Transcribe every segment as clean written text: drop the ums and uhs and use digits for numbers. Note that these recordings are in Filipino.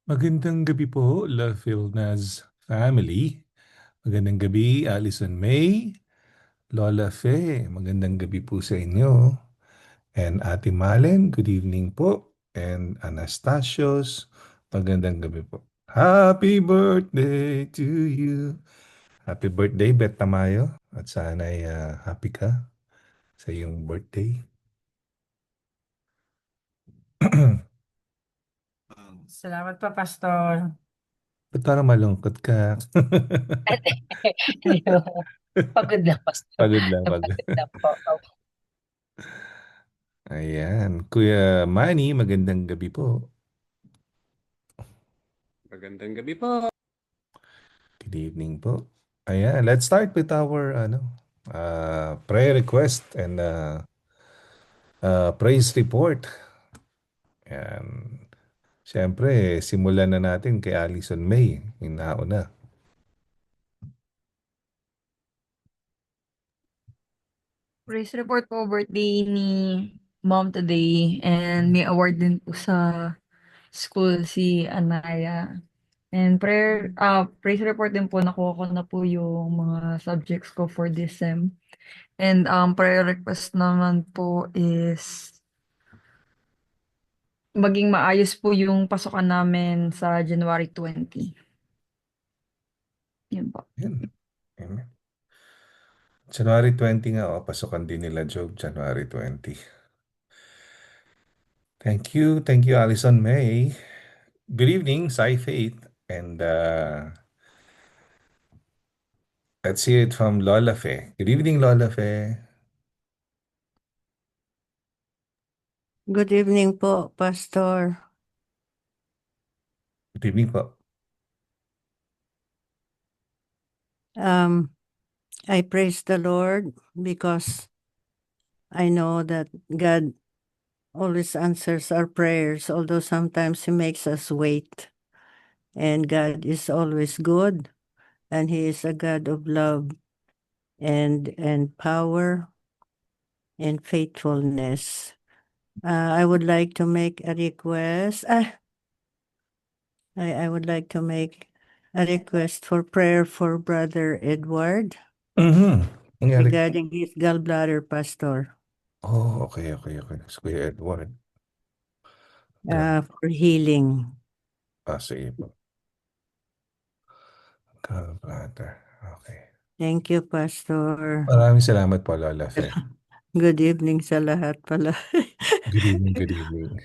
Magandang gabi po, La Filnaz family. Magandang gabi, Alison May, Lola Fe. Magandang gabi po sa inyo. And Ate Malen, good evening po. And Anastasios, magandang gabi po. Happy birthday to you. Happy birthday, Bet Tamayo. At sana'y happy ka sa iyong birthday. Salamat pa, Pastor. Ba't parang malungkot ka? Hindi po. Pagod lang, Pastor. Pagod lang, pagod. Napagod lang po. Ayan. Kuya Manny, magandang gabi po. Magandang gabi po. Good evening po. Ayan, let's start with our prayer request and praise report. Ayan. Siyempre, simulan na natin kay Alison May, yung nauna. Praise report po, birthday ni Mom today. And may award din po sa school si Anaya. And praise report din po, nakuha ko na po yung mga subjects ko for this sem. And prayer request naman po is maging maayos po yung pasukan namin sa January 20. Yun po. Ayan. Amen. January 20 nga, pasukan din nila Job, January 20. Thank you, Alison May. Good evening, Sai Faith. And let's hear it from Lola Fe. Good evening, Lola Fe. Good evening po, Pastor. Good evening po. I praise the Lord because I know that God always answers our prayers, although sometimes He makes us wait. And God is always good, and He is a God of love and power and faithfulness. I would like to make a request. I would like to make a request for prayer for Brother Edward Nangyari. regarding his gallbladder, Pastor, Oh, okay. Si Kuya Edward. for healing. Sige po. Gallbladder. Okay. Thank you, Pastor. Maraming salamat po, Lola Fe. Good evening sa lahat pala. Good evening, good evening.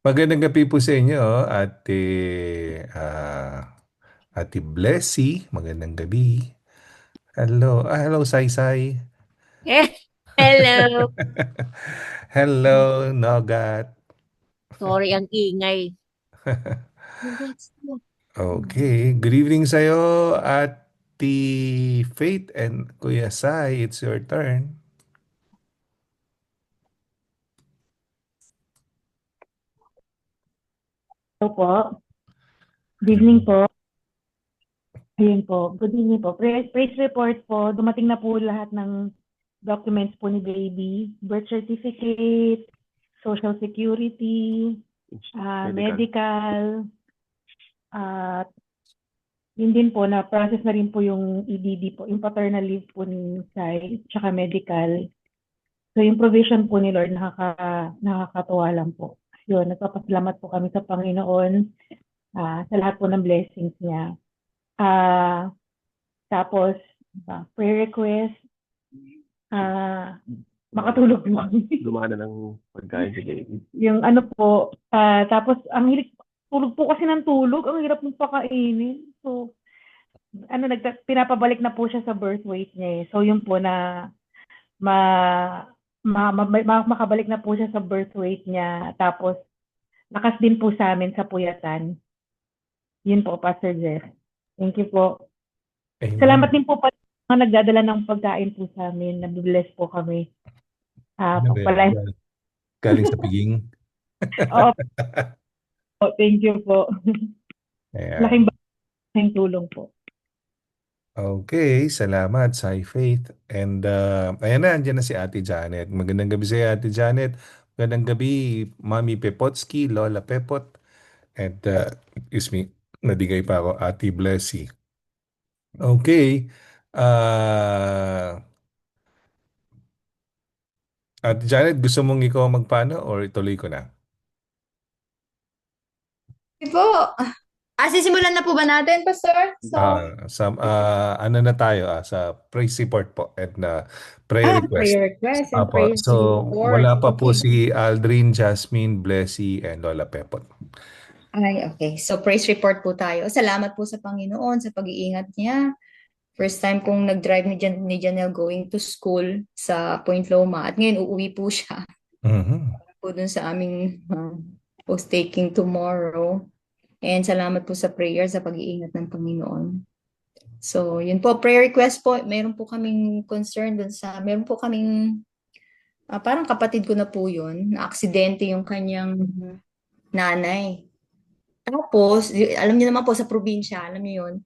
Magandang gabi po sa inyo, Ate Blessy. Magandang gabi. Hello. Hello, Sai Sai. Hello. Hello, Nogat. Sorry ang ingay. Congrats po. Okay. Good evening sa'yo, Ate Faith and Kuya Sai. It's your turn. Hello po. Good evening po. Ayun po. Good evening po. Praise report po. Dumating na po lahat ng documents po ni baby. Birth certificate, social security, medical. At yun din po, na-process na rin po yung EDD po, yung paternal leave po ni Sai, tsaka medical. So yung provision po ni Lord, nakakatuwa lang po. Yun, nagpapasalamat po kami sa Panginoon sa lahat po ng blessings niya. Tapos, prayer request, makatulog po kami. Dumana ng pagkain si baby. Yung ano po, tapos ang hilig, tulog po kasi ng tulog, ang hirap mong pakainin. So, pinapabalik na po siya sa birth weight niya eh. So, yun po na makabalik na po siya sa birth weight niya. Tapos, lakas din po sa amin sa puyatan. Yun po, Pastor Jeff. Thank you po. Amen. Salamat din po pa mga nagdadala ng pagkain po sa amin. Nabibless po kami. Galing sa piging. Oo. Thank you po. Ayan. Laking tulong po. Okay, salamat, Sai Faith. And ayan na, andyan na si Ate Janet. Magandang gabi sa iyo, Ate Janet. Magandang gabi, Mami Pepotski, Lola Pepot. And, excuse me, nadigay pa ako, Ate Blessy. Okay. Ate Janet, gusto mong ikaw magpaano or ituloy ko na? Sige po. Sisimulan na po ba natin, Pastor? Ano na tayo sa praise report po and prayer request. Prayer request and Apo. praise So, report. wala pa po Okay. si Aldrin, Jasmine, Blessy, and Lola Pepot. Okay. So, praise report po tayo. Salamat po sa Panginoon sa pag-iingat niya. First time kong nag-drive ni Janelle going to school sa Point Loma. At ngayon, uuwi po siya Mhm. po dun sa aming post-taking tomorrow. And salamat po sa prayer, sa pag-iingat ng Panginoon. So, yun po, prayer request po. Meron po kaming concern meron po kaming, parang kapatid ko na po yun, na aksidente yung kanyang nanay. Tapos, alam niyo naman po sa probinsya, alam niyo yun,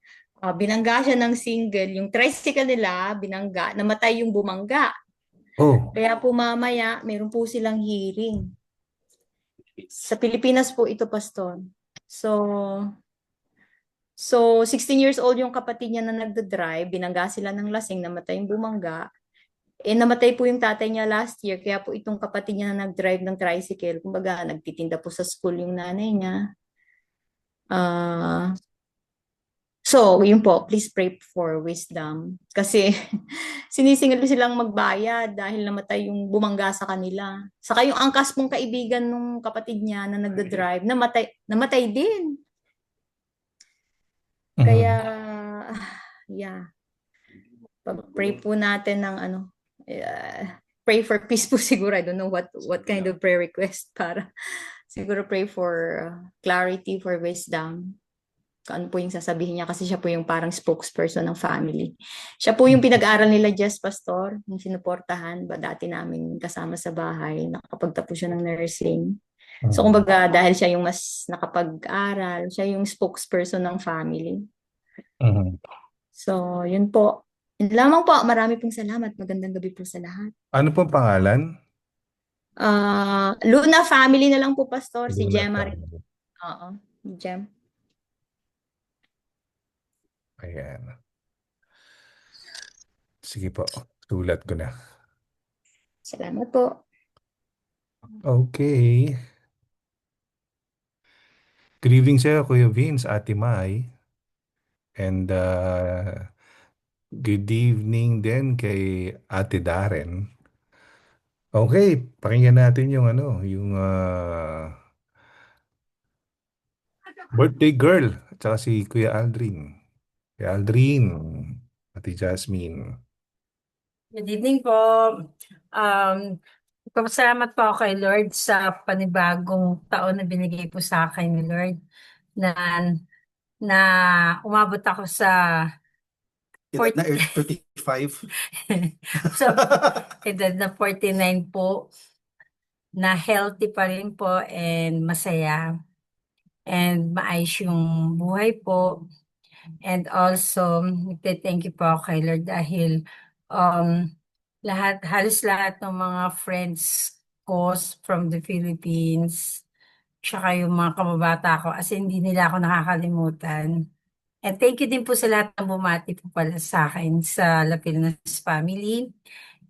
binangga siya ng single, yung tricycle nila, binangga, namatay yung bumangga. Oh, Kaya po mamaya, meron po silang hearing. Sa Pilipinas po ito, Pastor. So 16 years old yung kapatid niya na nagda-drive, binangga sila ng lasing, namatay yung bumangga. Namatay po yung tatay niya last year, kaya po itong kapatid niya na nag-drive ng tricycle, kumbaga nagtitinda po sa school yung nanay niya. So, yun po, please pray for wisdom. Kasi sinisingil silang magbayad dahil namatay yung bumangga sa kanila. Saka yung angkas pong kaibigan nung kapatid niya na nagda-drive, namatay din. Kaya, yeah. Pray po natin ng pray for peace po siguro. I don't know what kind of prayer request para siguro pray for clarity, for wisdom. Ano po yung sasabihin niya kasi siya po yung parang spokesperson ng family. Siya po yung pinag-aral nila Jess Pastor, yung sinuportahan ba dati namin kasama sa bahay, nakapagtapos siya ng nursing. So kumbaga dahil siya yung mas nakapag-aral, siya yung spokesperson ng family. So yun po. Yun lamang po, marami pong salamat. Magandang gabi po sa lahat. Ano pong pangalan? Luna family na lang po, Pastor. Si Luna Gemma. family. Oo, Gem. Ayan. Sige po, sulat ko na. Salamat po. Okay. Good evening sa'yo, Kuya Vince, Ate Mai. And good evening din kay Ate Darren. Okay, pakinggan natin yung birthday girl at saka si Kuya Aldrin. Kuya Aldrin, Ate Jasmine. Good evening po. Salamat po ako kay Lord sa panibagong taon na binigay po sa akin ni Lord na na umabot ako sa Edad na 35. sa edad na 49 po, na healthy pa rin po and masaya and maayos yung buhay po. And also, thank you po ako kay Lord dahil halos lahat ng mga friends ko from the Philippines, tsaka yung mga kababata ko, as in, hindi nila ako nakakalimutan. And thank you din po sa lahat ng bumati po pala sa akin sa La Pilanas family.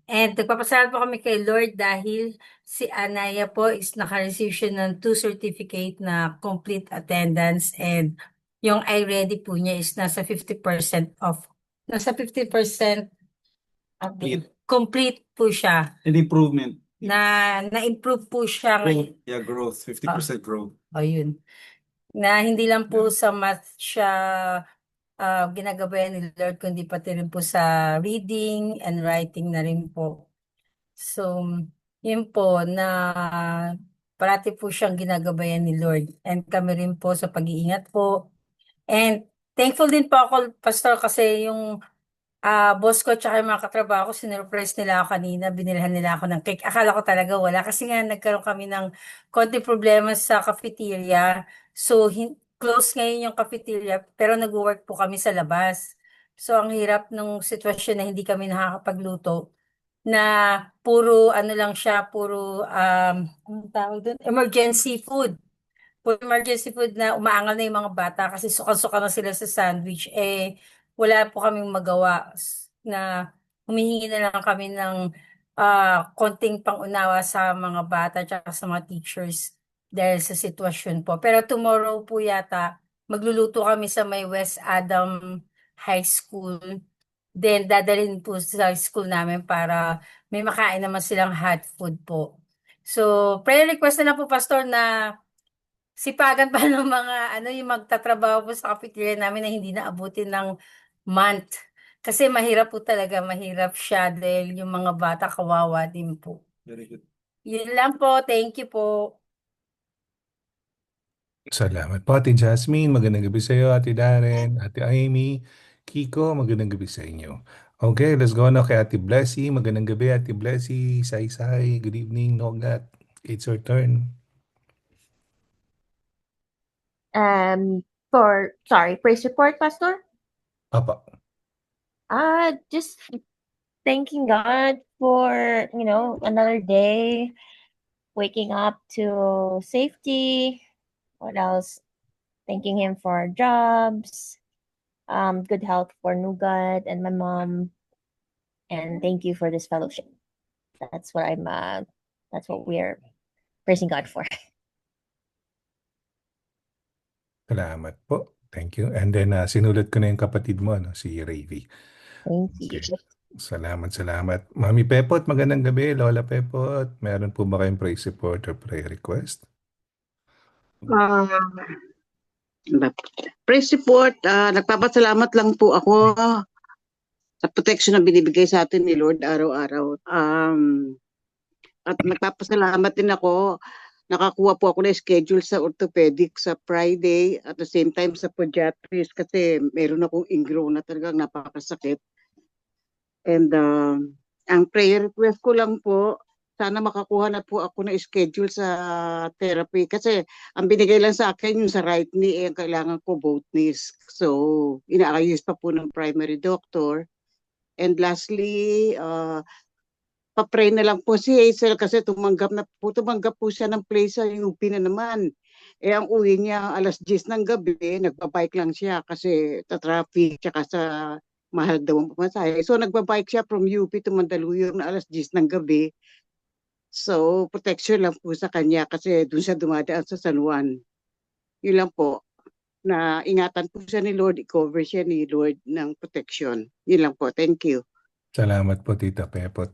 And nagpapasalamat po kami kay Lord dahil si Anaya po is naka-receive siya ng 2 certificate na complete attendance, and yung iReady po niya is nasa 50% off. Nasa 50% complete po siya. An improvement. Na-improve po siya ngayon. Growth. Yeah, growth. 50% growth. Yun. Na hindi lang po sa math siya ginagabayan ni Lord, kundi pati rin po sa reading and writing na rin po. So, yun po na parati po siyang ginagabayan ni Lord. And kami rin po sa pag-iingat po. And thankful din po ako, Pastor, kasi yung boss ko at yung mga katrabaho ko, sinurprise nila ako kanina, binilhan nila ako ng cake. Akala ko talaga wala kasi nga nagkaroon kami ng konti problema sa cafeteria. So, close ngayon yung cafeteria, pero nag-work po kami sa labas. So, ang hirap ng sitwasyon na hindi kami nakakapagluto, na puro ano lang siya, puro anong tawag doon? Emergency food. for emergency food na umaangal na yung mga bata kasi suka-suka na sila sa sandwich, wala po kaming magawa na humihingi na lang kami ng konting pangunawa sa mga bata at sa mga teachers dahil sa sitwasyon po. Pero tomorrow po yata, magluluto kami sa may West Adam High School. Then, dadalhin po sa school namin para may makain naman silang hot food po. So, prayer request na lang po, Pastor, na sipagan pa ng mga yung magtatrabaho po sa cafeteria namin na hindi naabutin ng month. Kasi mahirap po talaga, mahirap siya dahil yung mga bata kawawa din po. Very good. Yun lang po, thank you po. Salamat po, Ate Jasmine. Magandang gabi sa iyo, Ate Darren, Ate Amy, Kiko. Magandang gabi sa inyo. Okay, let's go na kay Ate Blessy. Magandang gabi, Ate Blessy. Sai. Good evening, Nogat. It's your turn. Praise report, Pastor. Apa. Just thanking God for, another day, waking up to safety. What else? Thanking Him for jobs, good health for Nugat and my mom, and thank you for this fellowship. That's what that's what we're praising God for. Salamat po. Thank you. And then, sinulat ko na yung kapatid mo, si Ravy. Thank you. Okay. Salamat. Mami Pepot, magandang gabi. Lola Pepot, meron po ba kayong praise report or prayer request? Praise report, nagpapasalamat lang po ako sa protection na binibigay sa atin ni Lord araw-araw. At nagpapasalamat din ako, nakakuha po ako na schedule sa orthopedic sa Friday at the same time sa podiatrist kasi meron akong ingrown na talagang napakasakit. And ang prayer request ko lang po, sana makakuha na po ako na schedule sa therapy kasi ang binigay lang sa akin yung sa right knee, ang kailangan ko both knees. So, inaayos pa po ng primary doctor. And lastly, pa-pray na lang po si Hazel kasi tumanggap po siya ng place sa UP na naman. Ang uwi niya alas 10 ng gabi, nagbabike lang siya kasi sa traffic tsaka sa mahal daw ang pamasahe. So nagbabike siya from UP to Mandaluyong na alas 10 ng gabi. So protection lang po sa kanya kasi doon siya dumadaan sa San Juan. Yun lang po. Na ingatan po siya ni Lord, i-cover siya ni Lord ng protection. Yun lang po. Thank you. Salamat po, Tita Pepot.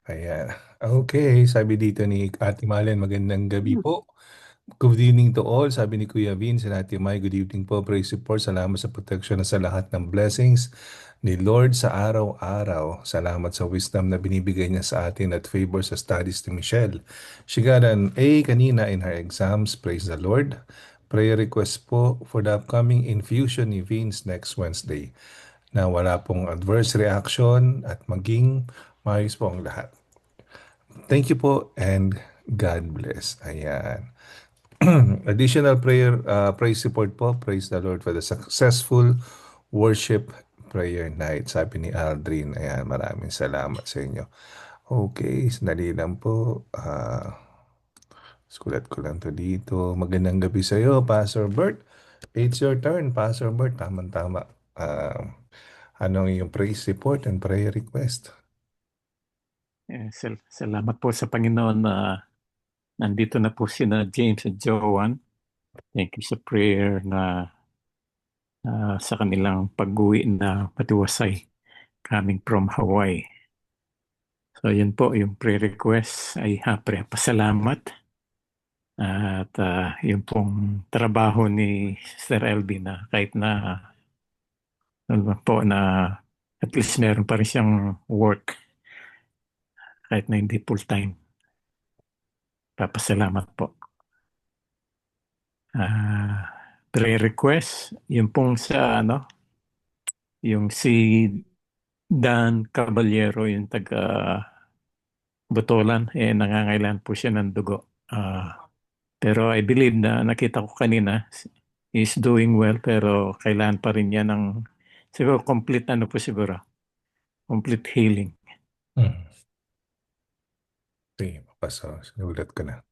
Ayan. Okay, sabi dito ni Ate Malen, magandang gabi po. Good evening to all. Sabi ni Kuya Vince and Ate Mai, good evening po. Praise support. Salamat sa protection sa lahat ng blessings ni Lord sa araw-araw. Salamat sa wisdom na binibigay niya sa atin at favor sa studies ni Michelle. She got an A kanina in her exams. Praise the Lord. Prayer request po for the upcoming infusion ni Vince next Wednesday na wala pong adverse reaction at maging maayos po ang lahat. Thank you po and God bless. Ayan. Additional praise support po. Praise the Lord for the successful worship prayer night. Sabi ni Aldrin. Ayan, maraming salamat sa inyo. Okay, sandali lang po. Sulat ko lang to dito. Magandang gabi sa iyo, Pastor Bert. It's your turn, Pastor Bert. Tama-tama. Anong iyong praise report and prayer request? Salamat po sa Panginoon na nandito na po sina James at Joanne. Thank you sa prayer na sa kanilang pag-uwi na matiwasay coming from Hawaii. So yun po, yung prayer request ay pasalamat. At yung pong trabaho ni Sister LB na kahit na po na at least meron pa rin siyang work kahit na hindi full time. Papasalamat po. Prayer request, yung pong sa yung si Dan Caballero, yung taga Botolan, nangangailangan po siya ng dugo. Pero I believe na nakita ko kanina, he's doing well pero kailangan pa rin niya ng siguro complete complete healing. Sige, papaso. Sinulat ko na.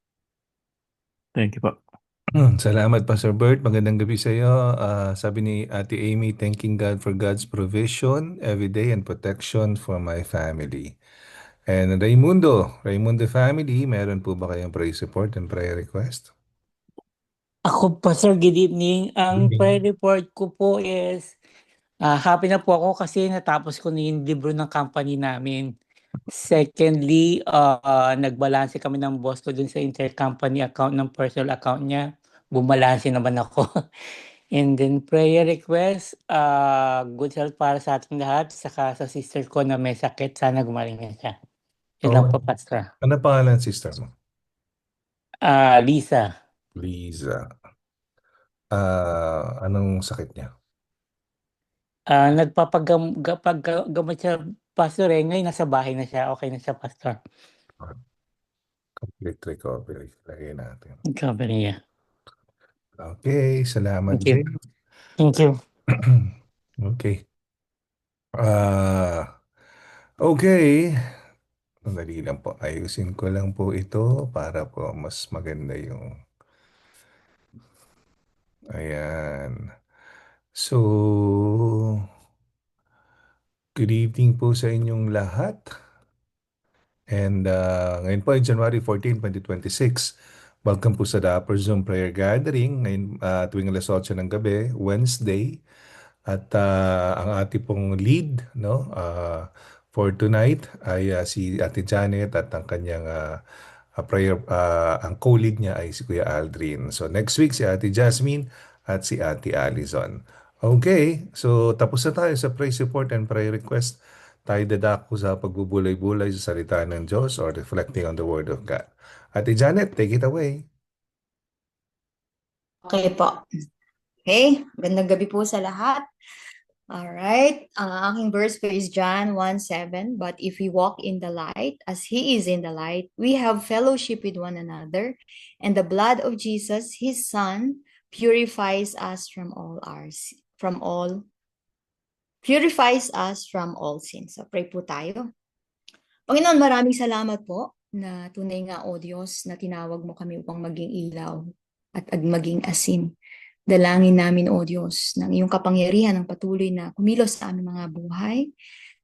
Thank you po. Salamat, Pastor Bert. Magandang gabi sa iyo. Sabi ni Ate Amy, thanking God for God's provision every day and protection for my family. And Raimundo family, meron po ba kayong praise report and prayer request? Ako po, sir, good evening. Ang Good prayer evening. report ko po is, happy na po ako kasi natapos ko na yung libro ng company namin. Secondly, nagbalanse kami ng boss ko dun sa intercompany account ng personal account niya. Bumalanse naman ako. And then prayer request, good health para sa ating lahat, saka sa sister ko na may sakit, sana gumaling na siya. Yun lang po, Pastor. Ano pangalan sister mo? Lisa. Liza. Anong sakit niya? Nagpapagamot siya, Pastor, ngayon nasa bahay na siya, okay na siya, Pastor. Complete recovery. Lagay natin. Recovery, yeah. Okay, salamat, Thank you. James. Thank you. Okay. Okay. Sandali lang po. Ayusin ko lang po ito para po mas maganda yung... Ayan. So, good evening po sa inyong lahat. And ngayon po ay January 14, 2026. Welcome po sa The Upper Zoom Prayer Gathering. Ngayon tuwing alas 8 ng gabi, Wednesday. At ang ating pong lead for tonight ay si Ate Janet at ang kanyang prayer, ang co-lead niya ay si Kuya Aldrin. So next week si Ate Jasmine at si Ate Allison. Okay, so tapos na tayo sa praise report and prayer request. Tayo dadako sa pagbubulay-bulay sa salita ng Diyos or reflecting on the Word of God. Ate Janet, take it away. Okay po. Okay, magandang gabi po sa lahat. Alright, ang aking verse ko is John 1:7. But if we walk in the light, as He is in the light, we have fellowship with one another, and the blood of Jesus, His Son, purifies us from all sin. So pray po tayo. Panginoon, maraming salamat po na tunay nga, O Diyos, na tinawag mo kami upang maging ilaw at maging asin. Dalangin namin, O Diyos, ng iyong kapangyarihan ng patuloy na kumilos sa aming mga buhay.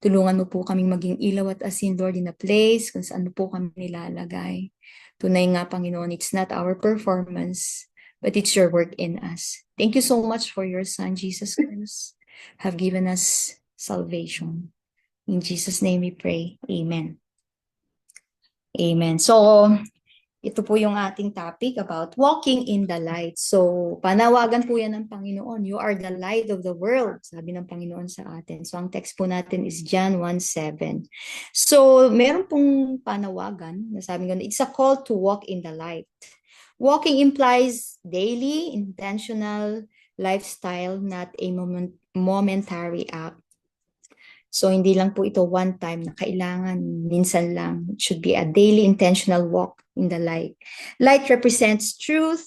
Tulungan mo po kaming maging ilaw at asin, Lord, in a place kung saan mo po kami nilalagay. Tunay nga, Panginoon, it's not our performance, but it's your work in us. Thank you so much for your Son, Jesus Christ, have given us salvation. In Jesus' name we pray. Amen. Amen. So, ito po yung ating topic about walking in the light. So, panawagan po yan ng Panginoon. You are the light of the world, sabi ng Panginoon sa atin. So, ang text po natin is John 1:7. So, meron pong panawagan na sabi ko, it's a call to walk in the light. Walking implies daily, intentional lifestyle, not a momentary act. So, hindi lang po ito one time na kailangan, minsan lang. It should be a daily intentional walk in the light. Light represents truth,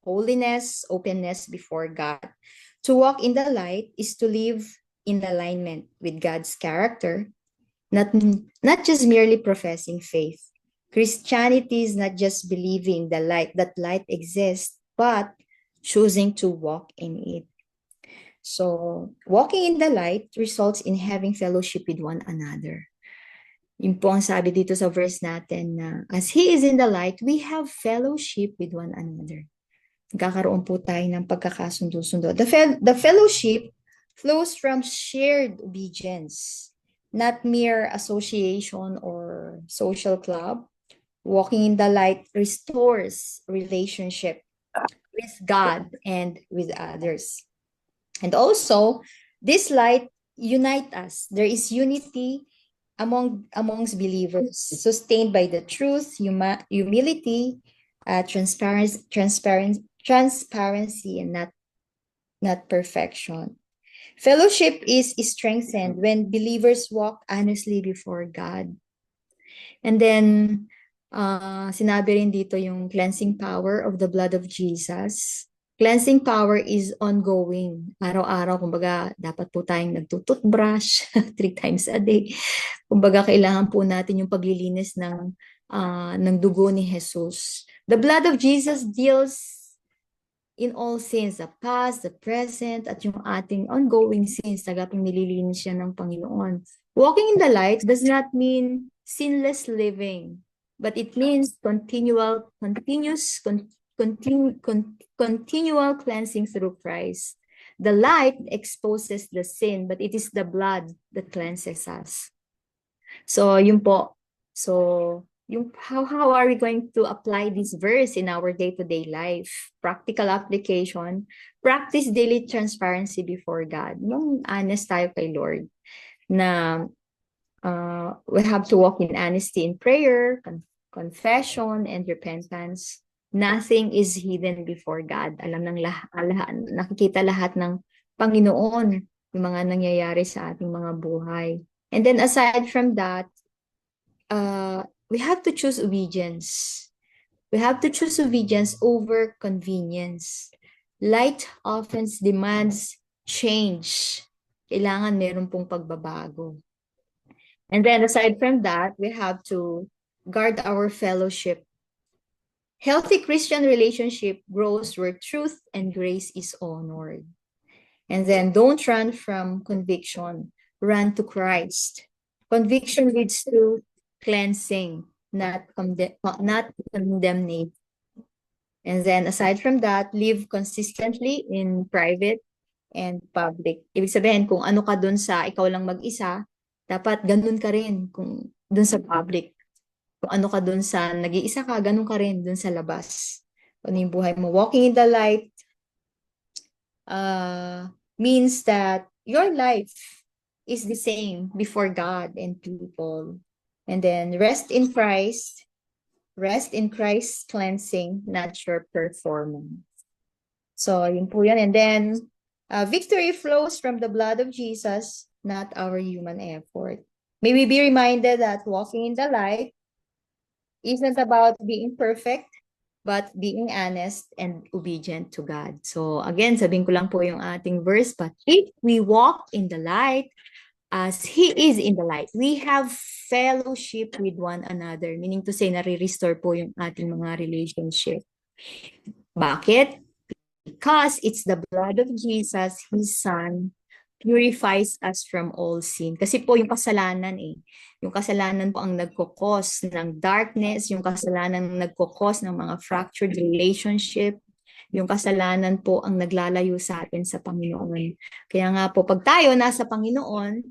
holiness, openness before God. To walk in the light is to live in alignment with God's character, not just merely professing faith. Christianity is not just believing that light exists, but choosing to walk in it. So, walking in the light results in having fellowship with one another. Yun po ang sabi dito sa verse natin na as He is in the light, we have fellowship with one another. Nagkakaroon po tayo ng pagkakasundo-sundo. The fellowship flows from shared obedience, not mere association or social club. Walking in the light restores relationship with God and with others. And also, this light unites us. There is unity amongst believers, sustained by the truth, humility, transparency, and not perfection. Fellowship is strengthened when believers walk honestly before God. And then, sinabi rin dito yung cleansing power of the blood of Jesus. Cleansing power is ongoing. Araw-araw, kumbaga, dapat po tayong nagtututbrush 3 times a day. Kumbaga, kailangan po natin yung paglilinis ng dugo ni Jesus. The blood of Jesus deals in all sins, the past, the present, at yung ating ongoing sins, talagang nililinis siya ng Panginoon. Walking in the light does not mean sinless living, but it means continual cleansing through Christ. The light exposes the sin, but it is the blood that cleanses us. So, yun po. So, how are we going to apply this verse in our day-to-day life? Practical application, practice daily transparency before God. Yung honest tayo kay Lord na we have to walk in honesty in prayer, confession, and repentance. Nothing is hidden before God. Alam ng nakikita lahat ng Panginoon yung mga nangyayari sa ating mga buhay. And then aside from that, we have to choose obedience. We have to choose obedience over convenience. Light often demands change. Kailangan meron pong pagbabago. And then aside from that, we have to guard our fellowship. Healthy Christian relationship grows where truth and grace is honored. And then don't run from conviction. Run to Christ. Conviction leads to cleansing, not condemnation. And then aside from that, live consistently in private and public. Ibig sabihin, kung ano ka dun sa ikaw lang mag-isa, dapat ganun ka rin kung dun sa public. Kung ano ka dun sa nag-iisa ka, ganun ka rin dun sa labas. Kung ano yung buhay mo. Walking in the light means that your life is the same before God and people. And then rest in Christ's cleansing, not your performance. So, yun po yun. And then, victory flows from the blood of Jesus, not our human effort. May we be reminded that walking in the light isn't about being perfect, but being honest and obedient to God. So, again, sabihin ko lang po yung ating verse, but if we walk in the light, as He is in the light, we have fellowship with one another. Meaning to say, nare-restore po yung ating mga relationship. Bakit? Because it's the blood of Jesus, His Son, purifies us from all sin. Kasi po yung kasalanan yung kasalanan po ang nagkukos ng darkness, yung kasalanan nagkukos ng mga fractured relationship, yung kasalanan po ang naglalayo sa atin sa Panginoon. Kaya nga po, pag tayo nasa Panginoon,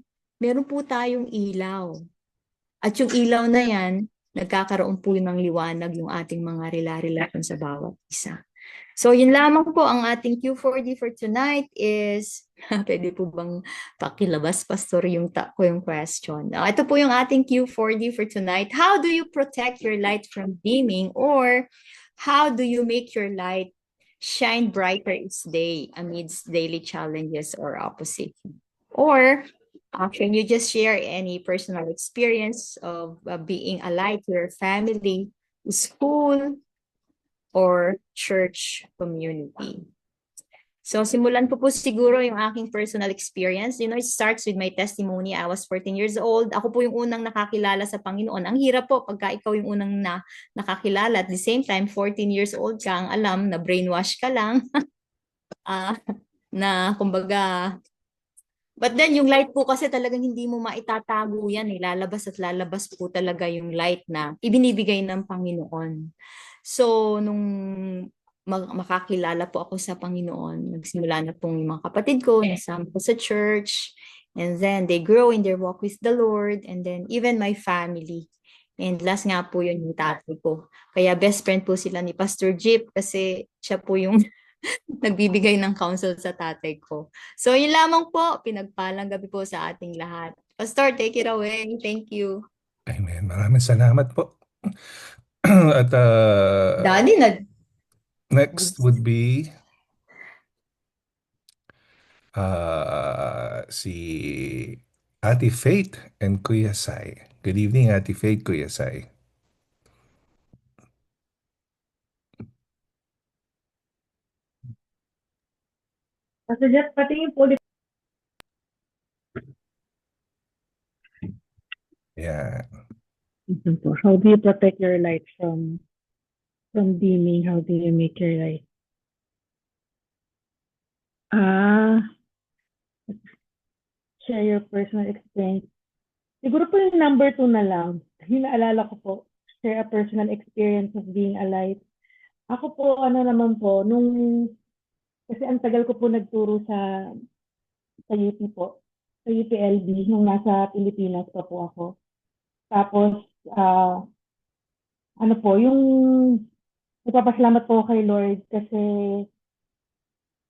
meron po tayong ilaw. At yung ilaw na yan, nagkakaroon po ng liwanag yung ating mga relasyon sa bawat isa. So, yun lamang po ang ating Q4D for tonight is, pwede po bang pakilabas, Pastor, yung question? Ito po yung ating Q4D for tonight. How do you protect your light from dimming, or how do you make your light shine brighter each day amidst daily challenges or opposition? Or can you just share any personal experience of being a light to your family, school, or church community? So, simulan po siguro yung aking personal experience. You know, it starts with my testimony. I was 14 years old. Ako po yung unang nakakilala sa Panginoon. Ang hirap po pagka ikaw yung unang nakakilala. At the same time, 14 years old ka, ang alam na brainwash ka lang. Na kumbaga, but then yung light po kasi talagang hindi mo maitatago yan. Lalabas at lalabas po talaga yung light na ibinibigay ng Panginoon. So, nung makakilala po ako sa Panginoon, nagsimula na pong yung mga kapatid ko, nasama ko sa church, and then they grow in their walk with the Lord, and then even my family. And last nga po yun yung tatay ko. Kaya best friend po sila ni Pastor Jeep kasi siya po yung nagbibigay ng counsel sa tatay ko. So, yun lamang po. Pinagpalang gabi po sa ating lahat. Pastor, take it away. Thank you. Amen. Maraming salamat po. At Daddy, next would be si Ate Faith and Kuya Sai. Good evening, Ate Faith, Kuya Sai. Pastor Jeff, patingin po ulit. Yeah. How do you protect your light from dimming? How do you make your light Ah, share your personal experience. Siguro po yung number 2 na lang. Yung naalala ko po, share a personal experience of being alive. Ako po, ano naman po, kasi ang tagal ko po nagturo sa UP po, sa UPLB, nung nasa Pilipinas pa po ako. Tapos, ano po, yung nagpapasalamat po kay Lord kasi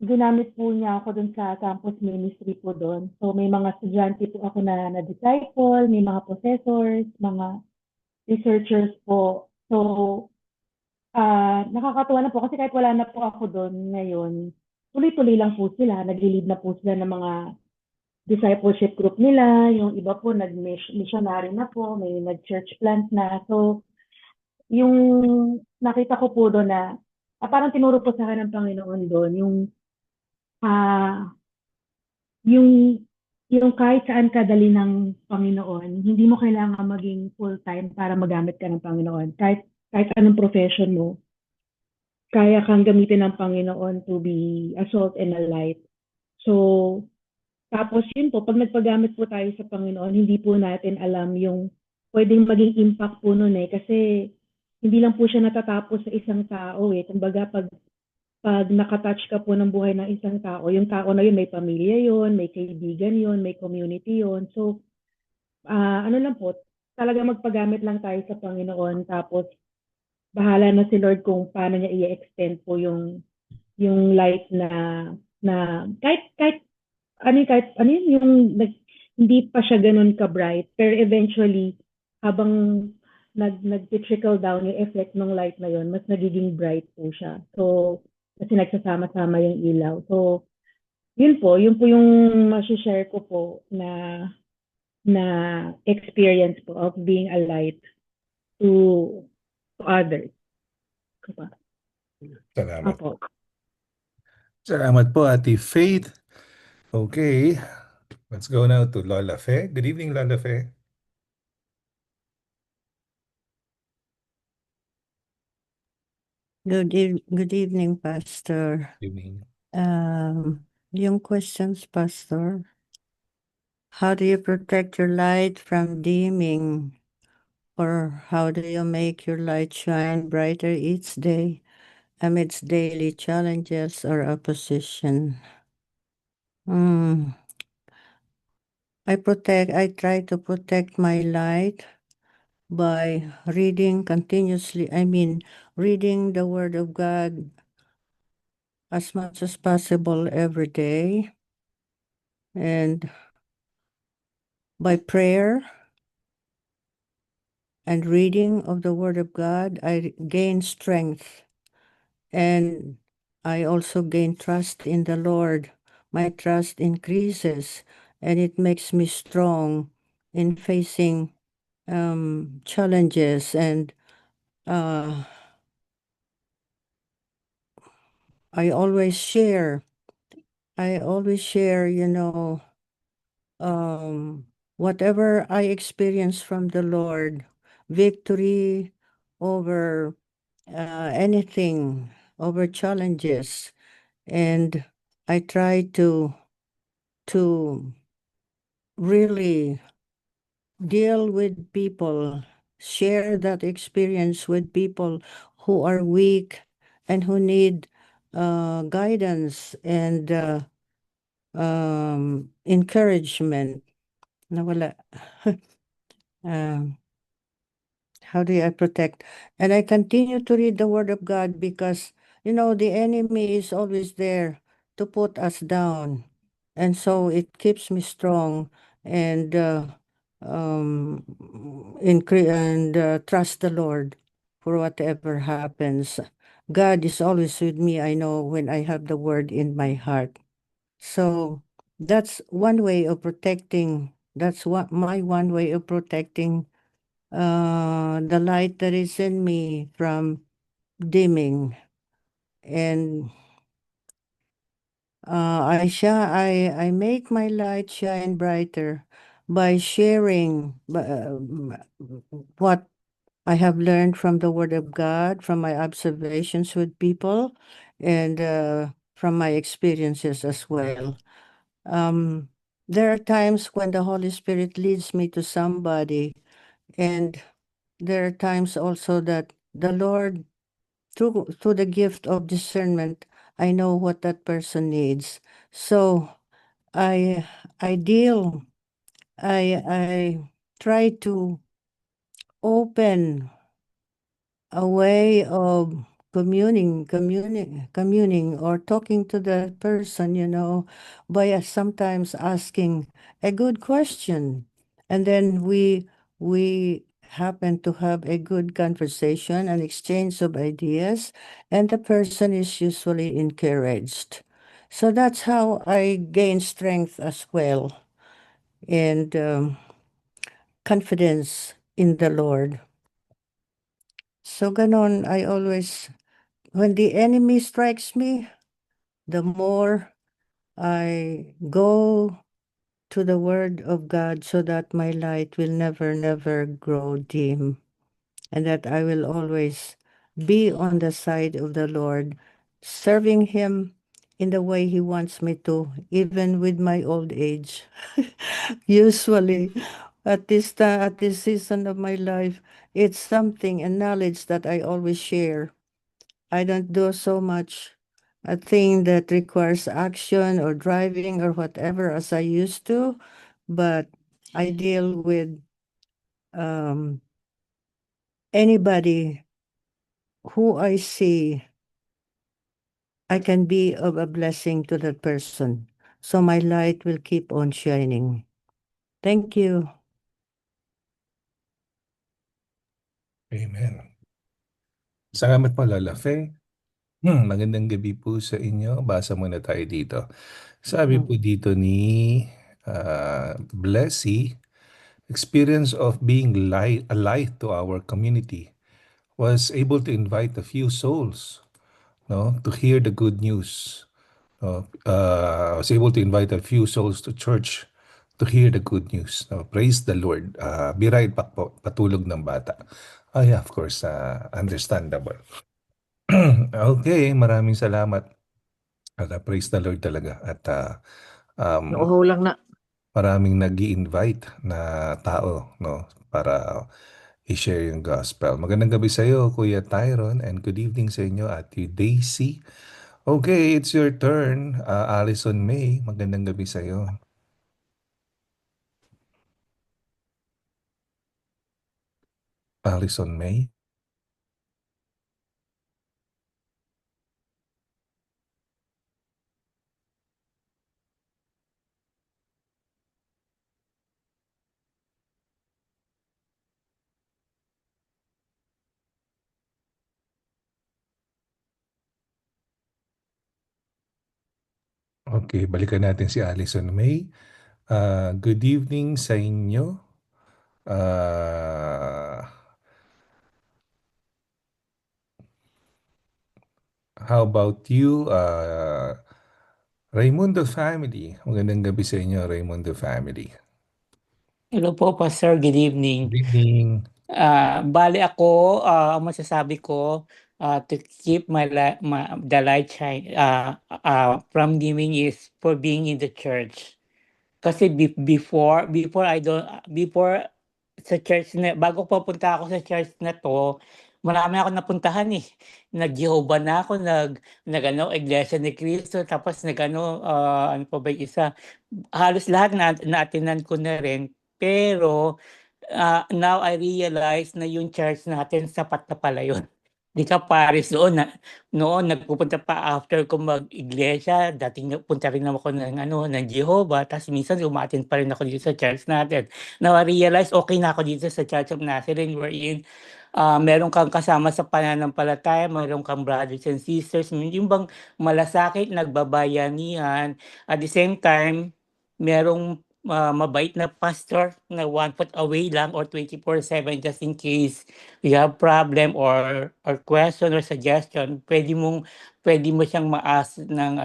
ginamit po niya ako dun sa campus ministry po doon. So may mga estudyante po ako na-disciple, may mga professors, mga researchers po. So nakakatuwa na po kasi kahit wala na po ako doon ngayon, tuloy-tuloy lang po sila. Nag-lead na po sila ng mga discipleship group nila. Yung iba po nag-missionary na po, may nag-church plant na. So yung nakita ko po doon na parang tinuro po sa akin ng Panginoon doon, yung yung kahit saan ka dali ng Panginoon, hindi mo kailangan maging full-time para magamit ka ng Panginoon. Kahit anong profession mo, kaya kang gamitin ng Panginoon to be a salt and a light. So, tapos yun po, pag nagpagamit po tayo sa Panginoon, hindi po natin alam yung pwedeng maging impact po nun kasi hindi lang po siya natatapos sa isang tao Kumbaga, pag nakatouch ka po ng buhay ng isang tao, yung tao na yun may pamilya yun, may kaibigan yun, may community yun. So, ano lang po, talaga magpagamit lang tayo sa Panginoon tapos bahala na si Lord kung paano niya i-extend po yung light na kahit ano yun, hindi pa siya ganun ka-bright, pero eventually habang nag-trickle down yung effect ng light na yun, mas nagiging bright po siya. So, kasi nagsasama-sama yung ilaw. So, yun po yung share ko po na experience po of being a light to others. Salamat Apo. po. Salamat po, Ate Faith. Okay, let's go now to Lola Fe. Good evening, Lola Fe. Good evening, Pastor. Good evening. Yung questions, Pastor. How do you protect your light from dimming? Or how do you make your light shine brighter each day amidst daily challenges or opposition? I try to protect my light by reading continuously. Reading the Word of God as much as possible every day. And by prayer and reading of the Word of God, I gain strength. And I also gain trust in the Lord. My trust increases, and it makes me strong in facing challenges. And I always share, whatever I experience from the Lord, victory over anything, over challenges. And I try to really deal with people, share that experience with people who are weak and who need guidance and encouragement. Nawala. How do I protect? And I continue to read the Word of God because, the enemy is always there to put us down. And so it keeps me strong and trust the Lord for whatever happens. God is always with me, I know, when I have the Word in my heart. So that's one way of protecting. That's my one way of protecting the light that is in me from dimming. And I make my light shine brighter by sharing what I have learned from the Word of God, from my observations with people, and from my experiences as well. There are times when the Holy Spirit leads me to somebody, and there are times also that the Lord, through the gift of discernment, I know what that person needs. So I try to open a way of communing or talking to the person, by sometimes asking a good question. And then we happen to have a good conversation, an exchange of ideas, and the person is usually encouraged. So that's how I gain strength as well, and confidence in the Lord. So ganon, I always, when the enemy strikes me, the more I go to the Word of God so that my light will never, never grow dim, and that I will always be on the side of the Lord, serving Him in the way He wants me to, even with my old age. Usually, at this time, at this season of my life, it's something, a knowledge that I always share. I don't do so much a thing that requires action or driving or whatever as I used to, but I deal with anybody who I see, I can be of a blessing to that person. So my light will keep on shining. Thank you. Amen. Salamat po, Lola Fe. Magandang gabi po sa inyo. Basa muna tayo dito. Sabi po dito ni Blessy, experience of being a light to our community, was able to invite a few souls, no, to hear the good news. Was able to invite a few souls to church to hear the good news. No? Praise the Lord. Be right back po. Patulog ng bata. Oh yeah, of course, understandable. Okay, maraming salamat. Praise the Lord talaga. At Nauho lang na. maraming nag-i-invite na tao, no, para i-share yung gospel. Magandang gabi sa iyo, Kuya Tyron, and good evening sa inyo, Ate Daisy. Okay, it's your turn, Allison May. Magandang gabi sa iyo. Allison May. Okay, balikan natin si Allison May. Good evening sa inyo. How about you, Raimundo family? Magandang gabi sa inyo, Raimundo family. Hello po, Pastor. Good evening. Good evening. Bali ako, ang masasabi ko, to keep the light shine from dimming is for being in the church. Kasi before sa church na, bago pupunta ako sa church na to, marami ako napuntahan eh. Nag-Jehovah na ako, Iglesia ni Cristo, tapos ano pa ba yung isa? Halos lahat na-attendan ko na rin. Pero now I realize na yung church natin sapat na pala yun. Di ka pares noon nagpupunta pa after ko mag-iglesia, dating punta rin naman ako ng Jehovah, tapos minsan umattend pa rin ako dito sa church natin. Now I realize okay na ako dito sa Church of Nazarene, wherein meron kang kasama sa pananampalataya, meron kang brothers and sisters, yung bang malasakit, nagbabayanihan, at the same time, merong mabait na pastor na 1 foot away lang or 24/7 just in case you have problem or question or suggestion, pwede mo siyang ma-ask ng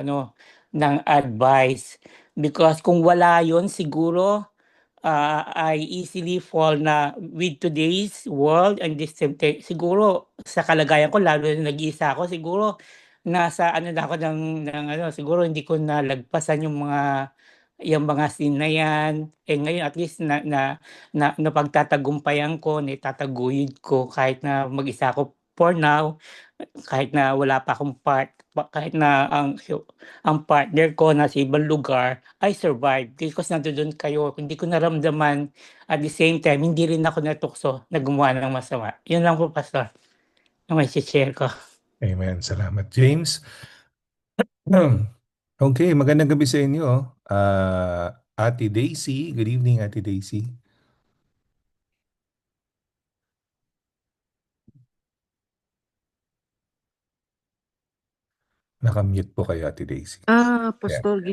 advice, because kung wala yon siguro I easily fall na with today's world and this siguro sa kalagayan ko, lalo na nag-iisa ako, siguro nasa ano na ako ng ano, siguro hindi ko nalagpasan yung mga scene na yan. Ngayon at least napagtatagumpayan ko, naitataguyod ko kahit na mag-isa ako for now, kahit na wala pa akong kahit na ang partner ko nasa ibang lugar, I survived because nandoon kayo. Hindi ko naramdaman at the same time, hindi rin ako natukso na gumawa ng masama. Yun lang po, Pastor, ang may share ko. Amen. Salamat, James. Okay, magandang gabi sa inyo. Ate Daisy, good evening, Ate Daisy. Nakamute po kayo, Ate Daisy. Pastor,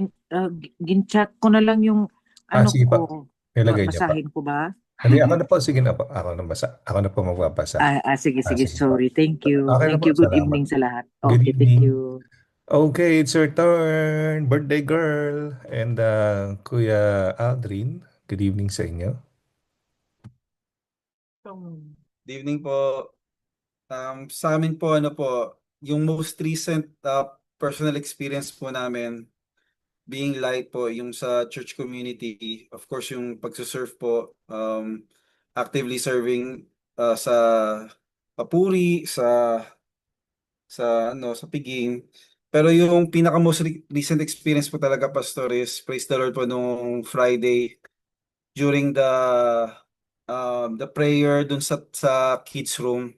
gin-chat ko na lang yung ano Sige pa. ko. Nilagay niya pa. Basahin ko ba? Hindi, ako na po. Sige na po. Ako na po magbabasa. Sige, sige po. sorry. Thank you. Okay na Thank po, you. Good salamat. evening sa lahat. Good Okay, thank evening. you. Okay, it's your turn. Birthday girl. And Kuya Aldrin, good evening sa inyo. Good evening po. Sa amin po, yung most recent personal experience po namin, being light po, yung sa church community, of course, yung pagsuserve po, actively serving sa Papuri, sa Piging. Pero yung pinaka most recent experience po talaga, Pastor, is praise the Lord po nung Friday during the prayer dun sa kids room.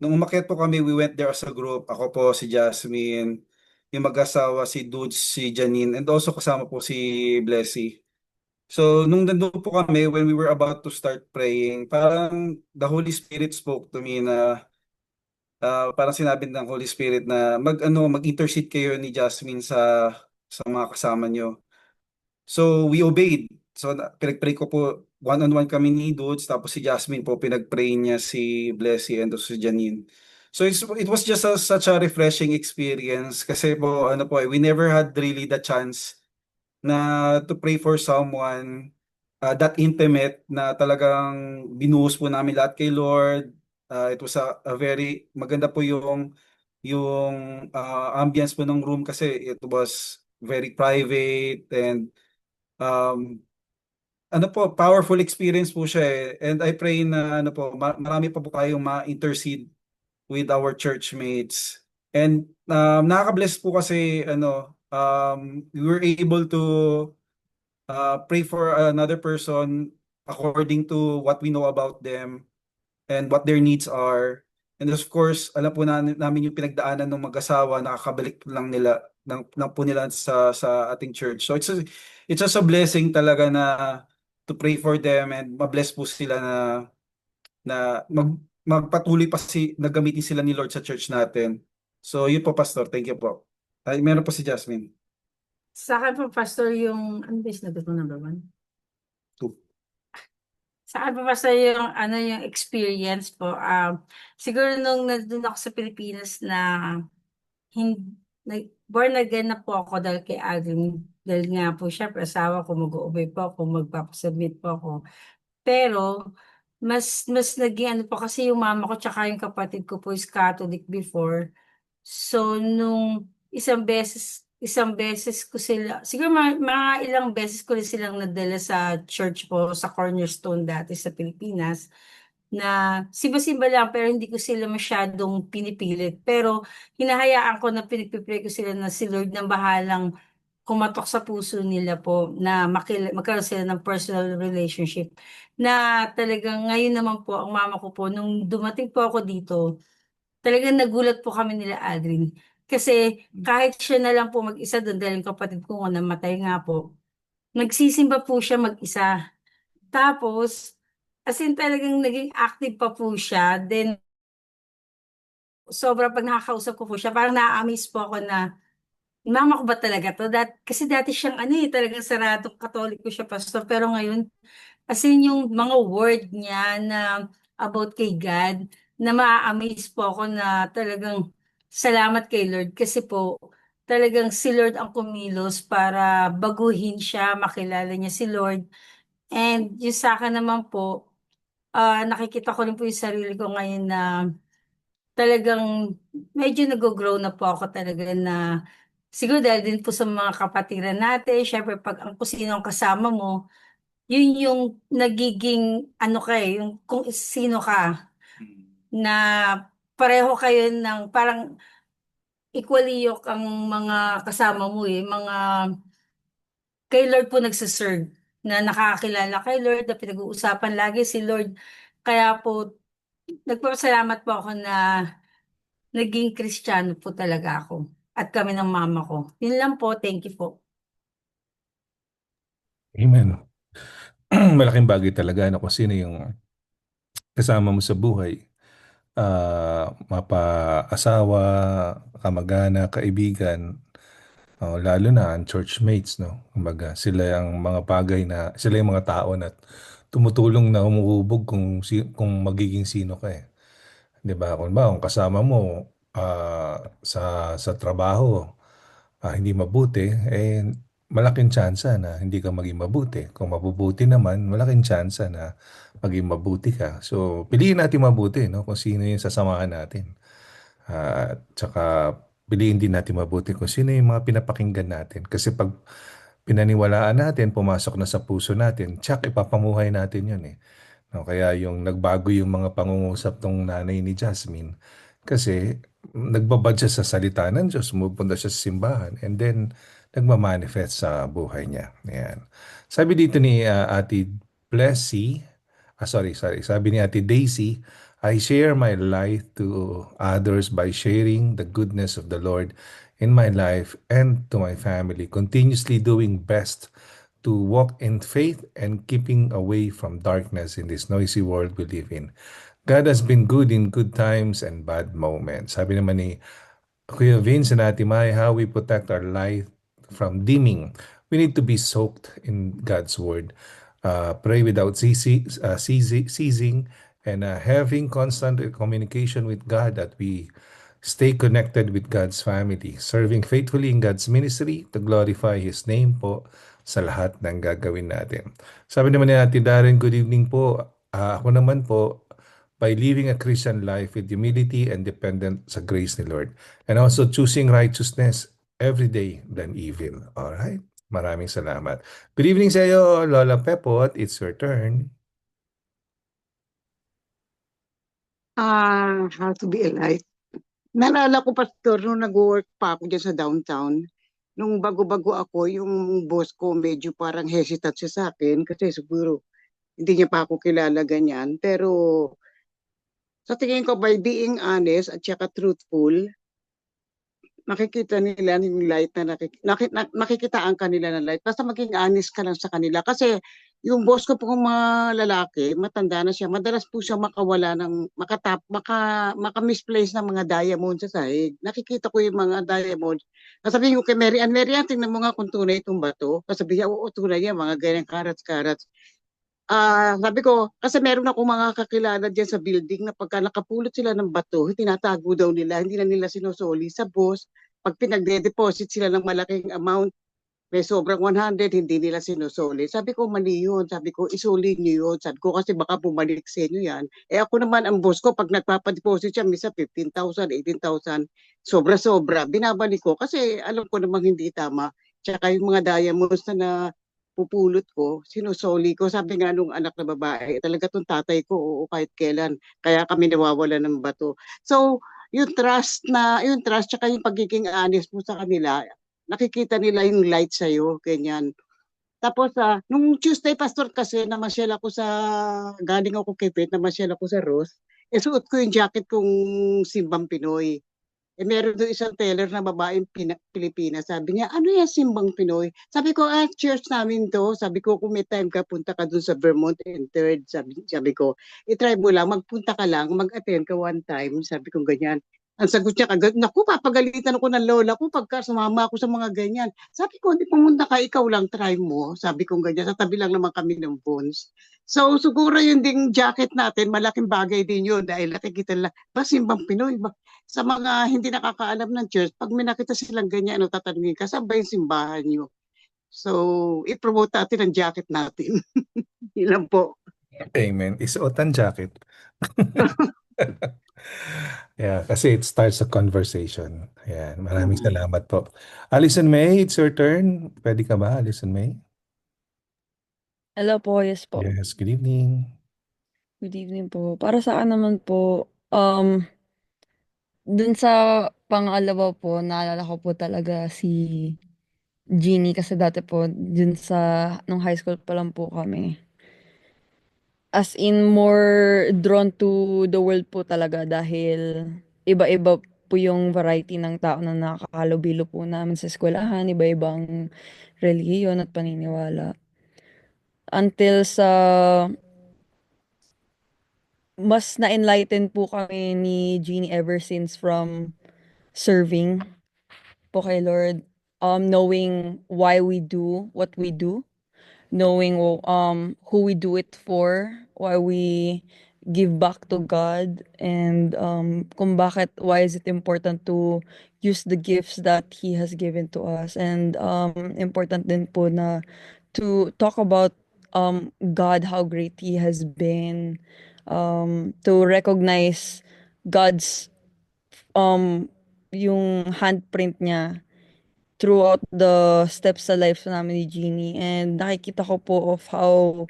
Nung umakyat po kami, we went there as a group. Ako po, si Jasmine, yung mag-asawa, si Dudes, si Janine, and also kasama po si Blessy. So, nung nandun po kami, when we were about to start praying, parang the Holy Spirit spoke to me na parang sinabi ng Holy Spirit na mag-intercede kayo ni Jasmine sa mga kasama nyo. So, we obeyed. So, pinag-pray ko po, one-on-one kami ni Dudes, tapos si Jasmine po, pinag-pray niya si Blessy and also si Janine. So, it was just such a refreshing experience kasi po, we never had really the chance na to pray for someone that intimate na talagang binuhos po namin lahat kay Lord. It was a very maganda po yung ambience po ng room kasi it was very private and powerful experience po siya eh. And I pray na marami pa po kayong ma-intercede with our churchmates. And nakaka-bless po kasi we were able to pray for another person according to what we know about them and what their needs are. And of course, alam po namin yung pinagdaanan ng mag-asawa, nakakabalik lang po nila sa ating church. So it's just a blessing talaga na to pray for them and mabless po sila na magpatuloy pa nagamitin sila ni Lord sa church natin. So yun po, Pastor. Thank you po. Meron po si Jasmine. Sa akin po, Pastor, yung, ano ba yung sinagot mo, number 1? 2. Sa akin po, Pastor, yung experience po, siguro nung nandun ako sa Pilipinas na born again na po ako dahil kay Aldrin. Dahil nga po siya, asawa ko, mag-obey po ako, magpapasubmit po ako. Pero, mas naging ano po kasi yung mama ko tsaka yung kapatid ko po is Catholic before. So, nung isang beses ko sila, siguro mga ilang beses ko rin silang nadala sa church po, sa Cornerstone dati sa Pilipinas, na simba-simba lang pero hindi ko sila masyadong pinipilit. Pero hinahayaan ko na pinagpipray ko sila na si Lord nang bahalang kumatok sa puso nila po na magkaroon sila ng personal relationship. Na talagang ngayon naman po, ang mama ko po, nung dumating po ako dito, talagang nagulat po kami nila Adrin. Kasi kahit siya na lang po mag-isa doon, dahil yung kapatid ko nga namatay nga po, nagsisimba po siya mag-isa. Tapos, as in talagang naging active pa po siya. Then, sobra pag nakakausap ko po siya, parang na-amaze po ako na, mama ko ba talaga to? Kasi dati siyang talagang saradong katoliko siya, pastor. Pero ngayon, as in yung mga word niya na about kay God, na ma-amaze po ako na talagang salamat kay Lord. Kasi po, talagang si Lord ang kumilos para baguhin siya, makilala niya si Lord. And yung sa akin naman po, nakikita ko rin po yung sarili ko ngayon na talagang medyo nag-grow na po ako talaga na siguro dahil din po sa mga kapatiran natin, syempre pag ang kung sino ang kasama mo, yun yung nagiging ano ka yung kung sino ka na pareho kayo ng parang equally yung ang mga kasama mo mga kay Lord po nagsiserve na nakakakilala kay Lord na pinag-uusapan lagi si Lord. Kaya po, nagpapasalamat po ako na naging Kristiyano po talaga ako at kami ng mama ko. Yun lang po, thank you po. Amen. Malaking bagay talaga na kung sino yung kasama mo sa buhay. Mapa-asawa, kamag-anak, kaibigan, lalo na ang churchmates, no? Kumbaga, sila yung mga tao na tumutulong na humuhubog kung magiging sino ka eh. 'Di ba? Kung kasama mo sa trabaho, hindi mabuti, malaking tsansa na hindi ka maging mabuti. Kung mabubuti naman, malaking tsansa na maging mabuti ka. So, piliin natin mabuti, no? Kung sino yung sasamahan natin. At saka, piliin din natin mabuti kung sino yung mga pinapakinggan natin. Kasi pag pinaniwalaan natin, pumasok na sa puso natin, tsak, ipapamuhay natin yun eh. No, kaya yung nagbago yung mga pangungusap ng nanay ni Jasmine kasi nagbabad siya sa salita ng Diyos, pumupunta siya sa simbahan and then nagmamanifest sa buhay niya. Ayan. Sabi dito ni Ate Blessy, sabi ni Ate Daisy, I share my life to others by sharing the goodness of the Lord in my life and to my family, continuously doing best to walk in faith and keeping away from darkness in this noisy world we live in. God has been good in good times and bad moments. Sabi naman ni Kuya Vince and Ate Mai, how we protect our life from dimming. We need to be soaked in God's word. Pray without ceasing and having constant communication with God that we stay connected with God's family, serving faithfully in God's ministry to glorify His name po sa lahat ng gagawin natin. Sabi naman ni Ate Darren, good evening po. Ako naman po, by living a Christian life with humility and dependent sa grace ni Lord. And also choosing righteousness every day than evil. Alright? Maraming salamat. Good evening sa iyo, Lola Pepot. It's your turn. How to be alive. Naalala ko, Pastor, nung nag-work pa ako dyan sa downtown, nung bago-bago ako, yung boss ko medyo parang hesitant siya sa akin kasi siguro hindi niya pa ako kilala ganyan. Pero sa tingin ko, by being honest at saka truthful, makikita nila yung light na makikitaan kanila ng light. Basta maging honest ka lang sa kanila. Kasi yung boss ko pong mga lalaki, matanda na siya, madalas po siya makawala ng, maka-misplace ng mga diamond sa sahig. Nakikita ko yung mga diamond. Kasabihin ko kay Mary Ann, tingnan mo nga kung tunay itong bato. Kasabihin niya, oo, tunay yan, mga ganyang karats-karats. Sabi ko, kasi meron ako mga kakilala dyan sa building na pagka nakapulot sila ng bato, tinatago daw nila, hindi na nila sinusoli sa boss. Pag pinagde-deposit sila ng malaking amount, may sobrang 100, hindi nila sinusoli. Sabi ko, mali yun. Sabi ko, isuli niyo yun. Sabi ko, kasi baka bumalik sa inyo yan. Ako naman, ang boss ko, pag nagpapadeposit siya, misa 15,000, 18,000, sobra-sobra. Binabalik ko kasi alam ko namang hindi tama. Tsaka yung mga diamonds na pupulot ko, sinusoli ko. Sabi nga nung anak na babae, talaga tong tatay ko, oo, kahit kailan. Kaya kami nawawala ng bato. So, yung trust tsaka yung pagiging honest mo sa kanila, nakikita nila yung light sa'yo, ganyan. Tapos, nung Tuesday, Pastor, kasi namasyal ako galing ako kay Pete, namasyal ako sa Ross, suot ko yung jacket kong Simbang Pinoy. Meron doon isang teller na babaeng Pilipina. Sabi niya, ano yan Simbang Pinoy? Sabi ko, church namin to. Sabi ko, kung may time ka, punta ka doon sa Vermont and 3rd. Sabi ko, i-try mo lang, magpunta ka lang, mag-attend ka one time. Sabi ko, ganyan. Ang sagot niya kagad, naku, papagalitan ako ng lola ko pagka sumama ako sa mga ganyan. Sabi ko, hindi pumunta ka, ikaw lang, try mo. Sabi ko ganyan, sa tabi lang naman kami ng Bones. So, siguro yung ding jacket natin, malaking bagay din yun dahil nakikita lang, ba Simbang Pinoy? Sa mga hindi nakakaalam ng church, pag may nakita silang ganyan, tatanungin ka, saan ba yung simbahan nyo? So, i-promote natin ang jacket natin. Yun lang po. Amen. Isuot ang jacket. Yeah, kasi it starts a conversation. Ayan, maraming salamat po. Alison May, it's your turn. Pwede ka ba, Alison May? Hello po, yes po. Yes, good evening. Good evening po. Para sa akin naman po, dun sa pangalawa po, naalala ko po talaga si Jeannie kasi dati po, dun sa, nung high school pa lang po kami. As in, more drawn to the world po talaga dahil iba-iba po yung variety ng tao na nakakalubilo po namin sa eskwelahan, iba-ibang relihiyon at paniniwala. Until sa mas na-enlighten po kami ni Jeannie ever since from serving po kay Lord, knowing why we do what we do, knowing who we do it for, why we give back to God, and kung bakit, why is it important to use the gifts that He has given to us, and important din po na to talk about God, how great He has been, to recognize God's yung handprint niya throughout the steps sa life namin ni Jeannie, and nakikita ko po of how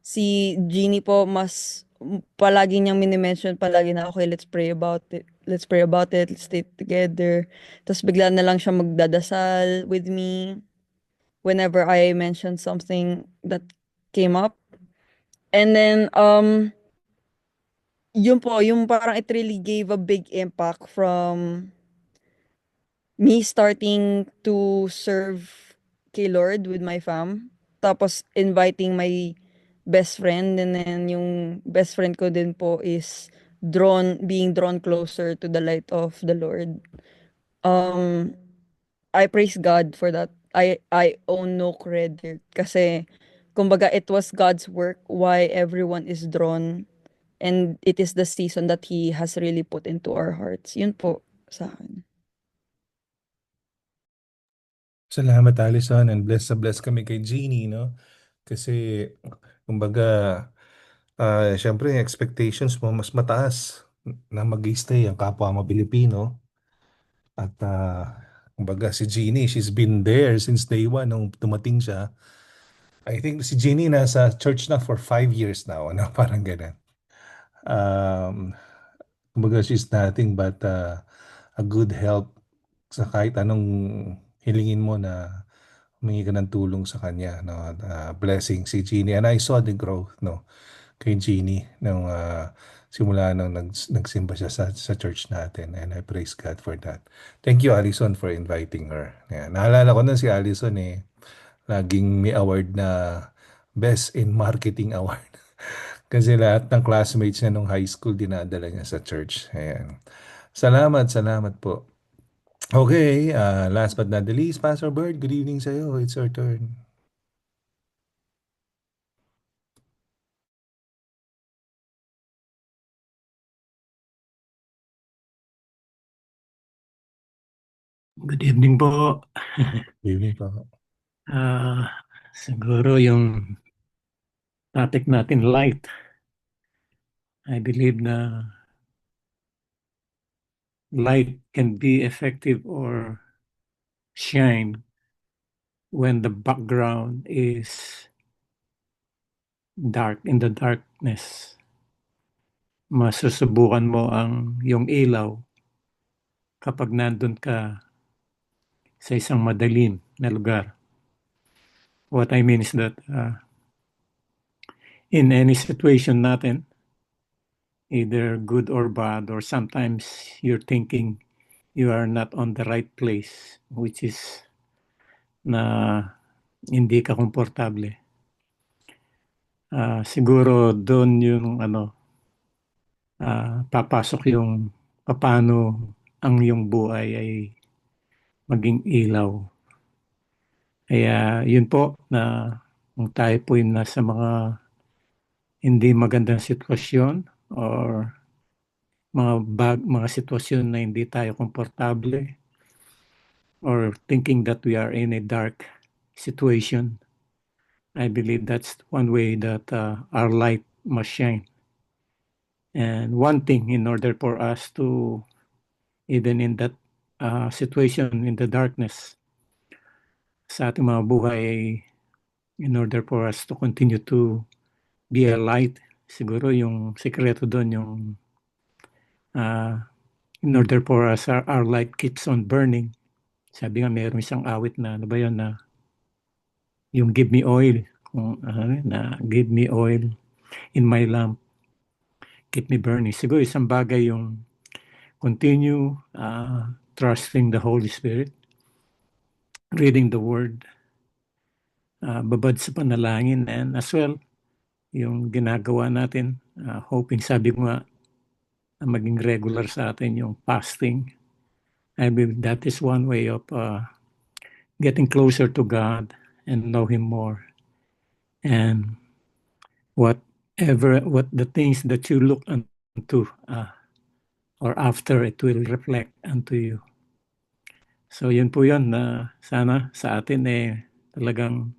si Jeannie po mas palagi niyang mini-mention palagi na, okay, let's pray about it. Let's pray about it. Let's stay together. Tapos bigla na lang siya magdadasal with me whenever I mention something that came up. And then, yun po, yung parang it really gave a big impact from me starting to serve kay Lord with my fam. Tapos inviting my best friend, and then yung best friend ko din po is being drawn closer to the light of the Lord. I praise God for that. I own no credit kasi kumbaga it was God's work why everyone is drawn, and it is the season that He has really put into our hearts. Yun po sa akin. Salamat, Alison, and bless na bless kami kay Jeannie, no? Kasi, kumbaga, syempre, yung expectations mo mas mataas na mag-stay ang kapwa mo Pilipino. At, kumbaga, si Jeannie, she's been there since day one nung dumating siya. I think si Jeannie nasa church na for 5 years now, ano? Parang ganun. Kumbaga, she's nothing but a good help sa kahit anong hilingin mo na humingi ka ng tulong sa kanya, no? Blessing si Jeannie. And I saw the growth, no? Kay Jeannie nung simula nung nagsimba siya sa church natin, and I praise God for that. Thank you, Allison, for inviting her. Yeah, naalala ko na si Allison laging may award na Best in Marketing Award. Kasi lahat ng classmates niya nung high school dinadala niya sa church. Ayan. Salamat po. Okay, last but not the least, Pastor Bird, good evening sa'yo. It's your turn. Good evening po. Good evening po. Siguro yung topic natin, light. I believe na light can be effective or shine when the background is dark, in the darkness. Masusubukan mo ang yung ilaw kapag nandun ka sa isang madilim na lugar. What I mean is that in any situation natin, either good or bad, or sometimes you're thinking you are not on the right place, which is na hindi ka komportable. Siguro doon yung papasok yung paano ang iyong buhay ay maging ilaw. Kaya yun po na kung tayo po yung nasa mga hindi magandang sitwasyon or mga sitwasyon na hindi tayo komportable or thinking that we are in a dark situation, I believe that's one way that our light must shine. And one thing, in order for us to, even in that situation, in the darkness, sa ating mga buhay, in order for us to continue to be a light, siguro yung sekreto doon, yung in order for us, our light keeps on burning. Sabi nga, mayroong isang awit na, ano ba yun, na yung give me oil, na give me oil in my lamp, keep me burning. Siguro isang bagay yung continue trusting the Holy Spirit, reading the Word, babad sa panalangin, and as well, yung ginagawa natin, hoping, sabi ko nga, maging regular sa atin yung fasting. I believe that is one way of getting closer to God and know Him more. And what the things that you look unto or after, it will reflect unto you. So yun po yun na sana sa atin talagang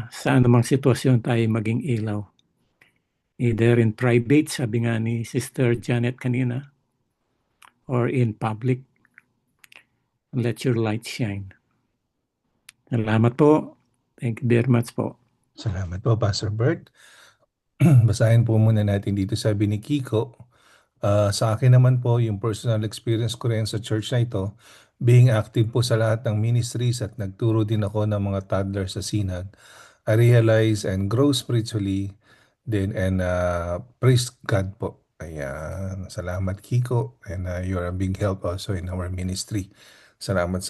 sa anumang sitwasyon tayo maging ilaw. Either in private, sabi nga ni Sister Janet kanina, or in public, let your light shine. Salamat po. Thank you very much po. Salamat po, Pastor Bert. Basahin po muna natin dito, sabi ni Kiko. Sa akin naman po, yung personal experience ko rin sa church na ito, being active po sa lahat ng ministries at nagturo din ako ng mga toddlers sa synod, I realize and grow spiritually din and praise God po. Ayan, salamat Kiko, and you're a big help also in our ministry. Salamat.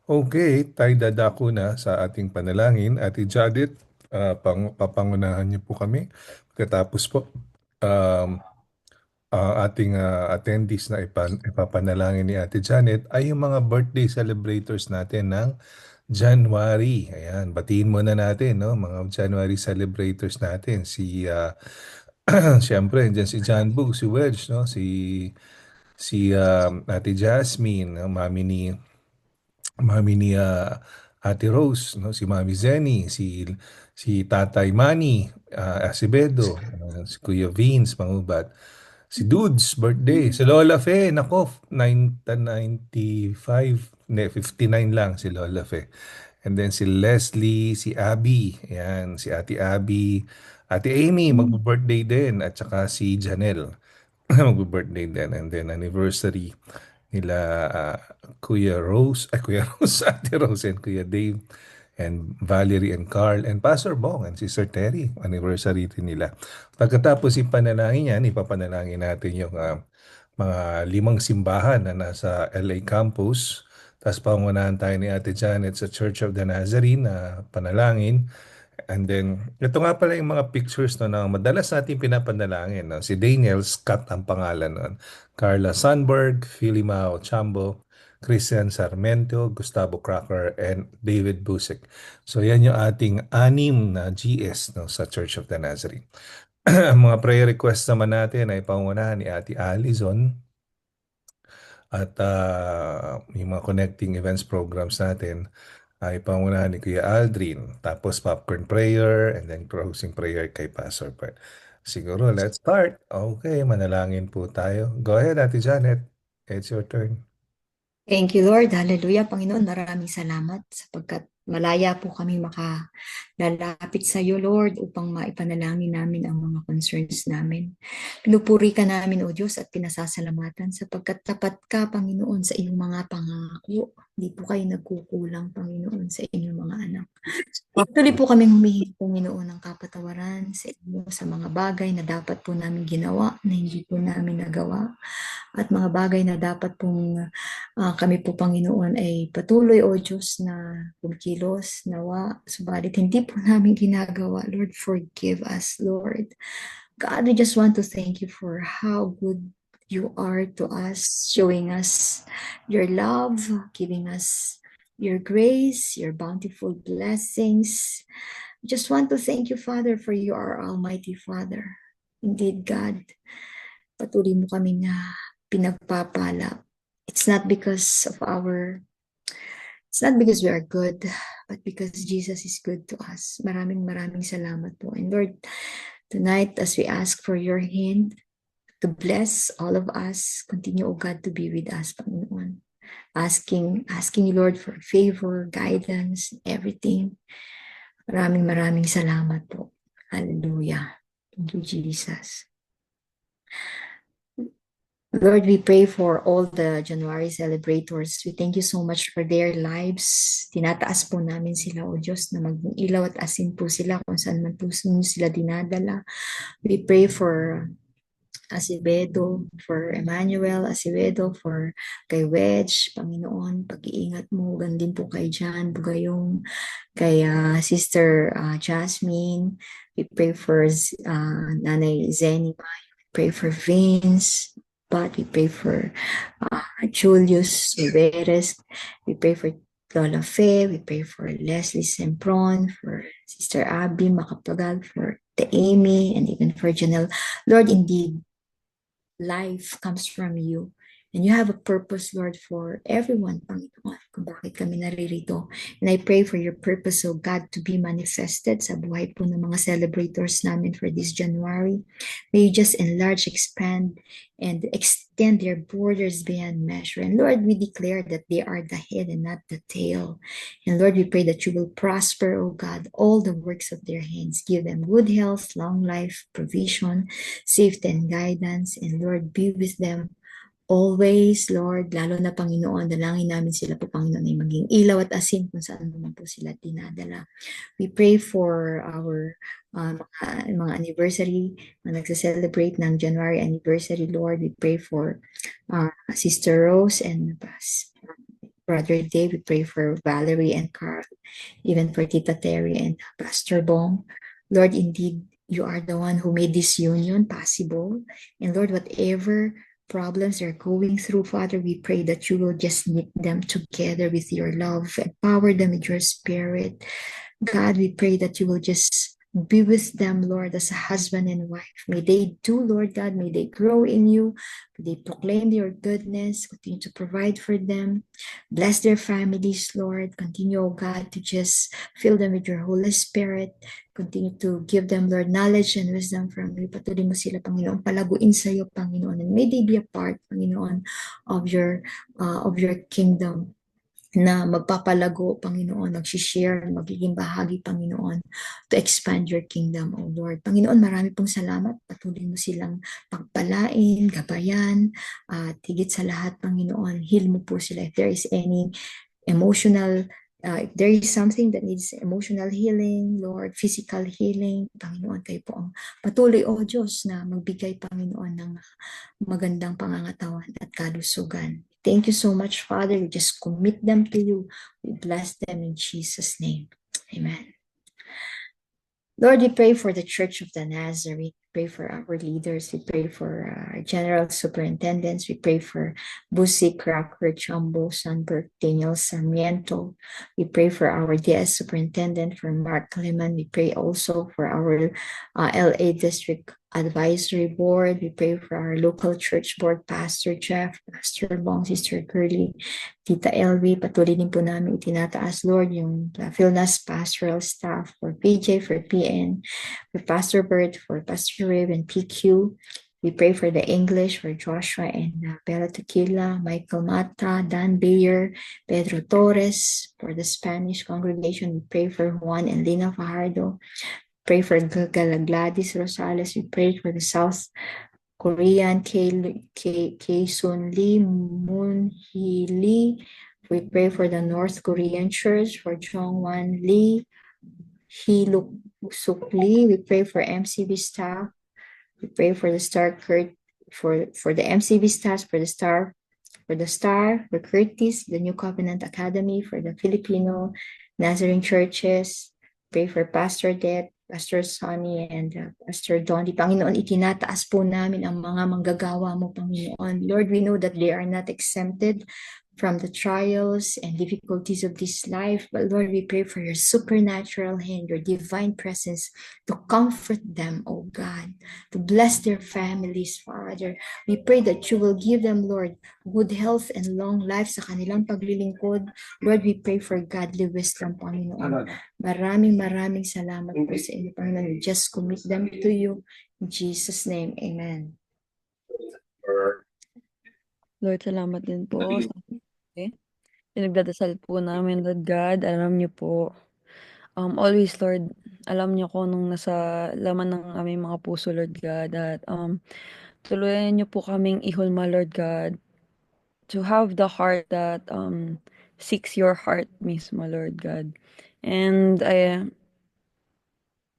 Okay, tayo dadako na sa ating panalangin. Ate Jadit, papangunahan niyo po kami. Pagkatapos po, ating attendees na ipapanalangin ni Ate Janet ay yung mga birthday celebrators natin ng January. Ayan, batiin muna natin, no? Mga January celebrators natin. Siyempre, dyan si John Boog, si Wedge, no? Si Ate Jasmine, no? Mami ni Ate Rose, no? Si Mami Zenny, si Tatay Manny, Acevedo, si Kuya Vince, Mangubat. Si Dudes, birthday. Si Lola Fe, nako, 59 lang si Lola Fe. And then si Leslie, si Abby, ayan, si Ate Abby, Ate Amy, magbo-birthday din, at saka si Janelle, magbo-birthday din. And then anniversary nila Kuya Rose, Ate Rose and Kuya Dave, and Valerie and Carl and Pastor Bong and Sister Terry, anniversary din nila. Pagkatapos ipanalangin yan, ipapanalangin natin yung mga 5 simbahan na nasa LA campus. Tapos pangunahan tayo ni Ate Janet sa Church of the Nazarene na panalangin. And then, ito nga pala yung mga pictures no, na madalas natin pinapanalangin. No? Si Daniel Scott ang pangalan nun. Carla Sandberg, Filimao Chambo, Christian Sarmiento, Gustavo Cracker, and David Busek. So yan yung ating 6 na GS no, sa Church of the Nazarene. Ang mga prayer requests naman natin ay pangunahan ni Ate Allison at yung mga connecting events programs natin ay pangunahan ni Kuya Aldrin, tapos popcorn prayer, and then closing prayer kay Pastor Bert. Siguro, let's start. Okay, manalangin po tayo. Go ahead, Ate Janet. It's your turn. Thank you, Lord. Hallelujah, Panginoon. Maraming salamat sapagkat malaya po kami makalalapit sa iyo, Lord, upang maipanalangin namin ang mga concerns namin. Pinupuri ka namin, O Diyos, at pinasasalamatan sapagkat tapat ka, Panginoon, sa iyong mga pangako. Hindi po kayo nagkukulang, Panginoon, sa inyong mga anak. Tuloy po kami humihingi, Panginoon, ng kapatawaran sa inyo sa mga bagay na dapat po namin ginawa, na hindi po namin nagawa, at mga bagay na dapat pong kami po, Panginoon, ay patuloy, O Diyos, na pagkilos, nawa, subalit hindi po namin ginagawa. Lord, forgive us, Lord. God, we just want to thank you for how good you are to us, showing us your love, giving us your grace, your bountiful blessings. We just want to thank you, Father, for you are Almighty Father. Indeed, God, patuloy mo kami na pinagpapala. It's not because we are good, but because Jesus is good to us. Maraming salamat po. And Lord, Tonight, as we ask for your hand to bless all of us, continue, O God, to be with us, Panginoon. Asking you, Lord, for favor, guidance, everything. Maraming salamat po. Hallelujah. Thank you, Jesus. Lord, we pray for all the January celebrators. We thank you so much for their lives. Tinataas po namin sila, O Diyos, na maging ilaw at asin po sila kung saan man po sila dinadala. We pray for Acevedo, for Emmanuel Acevedo, for kay Wedge, Panginoon, pag-iingat mo, gandin po kay Jan Bugayong, kay Sister Jasmine. We pray for Nanay Zenny. We pray for Vince. But we pray for Julius Riveres. We pray for Lola Fe. We pray for Leslie Sempron, for Sister Abby Macapagal, for the Amy, and even for Janelle. Lord, indeed, life comes from you. And you have a purpose, Lord, for everyone, Panginoon, kung bakit kami naririto. And I pray for your purpose, O God, to be manifested sa buhay po ng mga celebrators namin for this January. May you just enlarge, expand, and extend their borders beyond measure. And Lord, we declare that they are the head and not the tail. And Lord, we pray that you will prosper, O God, all the works of their hands. Give them good health, long life, provision, safety, and guidance. And Lord, be with them always, Lord, lalo na Panginoon, dalangin namin sila po, Panginoon, ay maging ilaw at asin kung saan naman po sila dinadala. We pray for our mga anniversary, mga nagsa-celebrate ng January anniversary, Lord. We pray for Sister Rose and Brother Dave. We pray for Valerie and Carl, even for Tita Terry and Pastor Bong. Lord, indeed, you are the one who made this union possible. And Lord, whatever problems they're going through, Father, we pray that you will just knit them together with your love, empower them with your spirit. God, we pray that you will just be with them, Lord, as a husband and wife. May they do, Lord God, may they grow in you, may they proclaim your goodness, continue to provide for them, bless their families, Lord, continue, oh God, to just fill them with your Holy Spirit, continue to give them, Lord, knowledge and wisdom from you. Patuloy mo sila, Panginoon, palaguin sa iyo, Panginoon, and may they be a part, Panginoon, of your kingdom, na magpapalago, Panginoon, mag-share, magiging bahagi, Panginoon, to expand your kingdom, O Lord. Panginoon, marami pong salamat. Patuloy mo silang pagpalain, gabayan, at higit sa lahat, Panginoon, heal mo po sila. If there is any emotional, if there is something that needs emotional healing, Lord, physical healing, Panginoon, kayo po ang patuloy, O Diyos, na magbigay, Panginoon, ng magandang pangangatawan at kalusugan. Thank you so much, Father. We just commit them to you. We bless them in Jesus' name. Amen. Lord, we pray for the Church of the Nazarene. We pray for our leaders. We pray for our general superintendents. We pray for Busi, Cracker, Chumbo, Sandberg, Daniel Sarmiento. We pray for our DS superintendent, for Mark Lehman. We pray also for our LA District Advisory Board. We pray for our local church board, Pastor Jeff, Pastor Bong, Sister Curly, Tita LV. Patuloy din po namin itinataas, Lord, yung Philnas pastoral staff, for PJ, for PN, for Pastor Bert, for Pastor Rib and PQ. We pray for the English, for Joshua and Bella Tequila, Michael Mata, Dan Bayer, Pedro Torres. For the Spanish congregation, we pray for Juan and Lina Fajardo. Pray for Gladys Rosales. We pray for the South Korean K-Sun Lee, Moon Hee Lee. We pray for the North Korean Church, for Jongwan Lee, Hee Suk Lee. We pray for MCB staff. We pray for the Star for the MCB staff, for the Star, for Curtis, the New Covenant Academy, for the Filipino Nazarene churches. Pray for Pastor Det, Pastor Sonny, and Pastor Dondi. Panginoon, itinataas po namin ang mga manggagawa mo, Panginoon. Lord, we know that they are not exempted from the trials and difficulties of this life. But Lord, we pray for your supernatural hand, your divine presence to comfort them, oh God, to bless their families, Father. We pray that you will give them, Lord, good health and long life sa kanilang paglilingkod. Lord, we pray for godly wisdom, Panginoon. Maraming salamat po sa inyo, Panginoon. We just commit them to you. In Jesus' name, amen. Lord, salamat din po sa pinagdadasal po namin, Lord God. Alam niyo po, always, Lord, alam niyo kung anong nasa laman ng aming mga puso, Lord God. At tuluyan niyo po kaming ihulma, Lord God, to have the heart that seeks your heart mismo, Lord God. And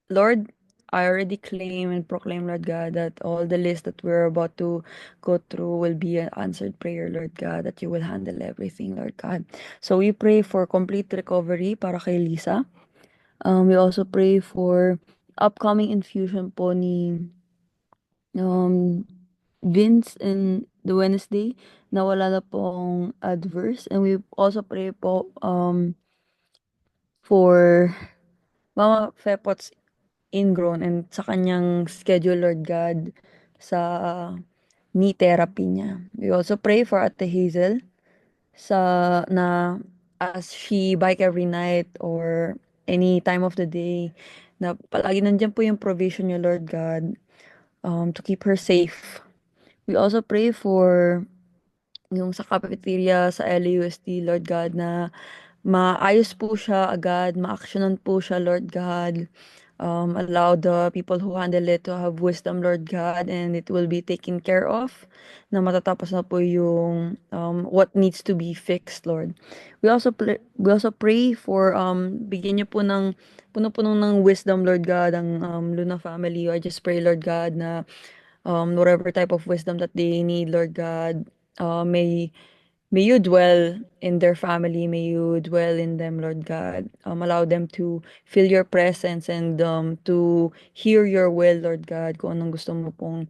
Lord, I already claim and proclaim, Lord God, that all the list that we're about to go through will be an answered prayer, Lord God, that you will handle everything, Lord God. So we pray for complete recovery para kay Lisa. We also pray for upcoming infusion po ni Vince in the Wednesday na wala na pong adverse. And we also pray po for Mama Fepot's ingrown and sa kanyang schedule, Lord God, sa knee therapy niya. We also pray for Ate Hazel na as she bike every night or any time of the day, na palagi nandiyan po yung provision niyo, Lord God, to keep her safe. We also pray for yung sa cafeteria sa LAUSD, Lord God, na maayos po siya agad, ma-actionan po siya, Lord God. Allow the people who handle it to have wisdom, Lord God, and it will be taken care of, na matatapos na po yung what needs to be fixed, Lord. We also pray for bigyan niyo po ng puno-puno ng wisdom, Lord God, ang Luna family. I just pray, Lord God, na whatever type of wisdom that they need, Lord God, may you dwell in their family. May you dwell in them, Lord God. Allow them to feel your presence and to hear your will, Lord God, kung anong gusto mo pong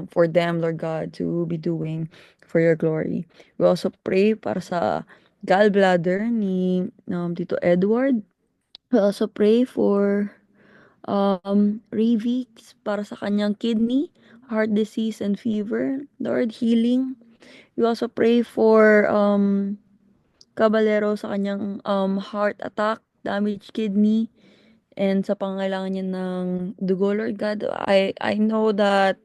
for them, Lord God, to be doing for your glory. We also pray para sa gallbladder ni Tito Edward. We also pray for Ravi para sa kanyang kidney, heart disease, and fever. Lord, healing. We also pray for Caballero sa kanyang heart attack, damaged kidney, and sa pangangailangan niya ng dugo, Lord God. I know that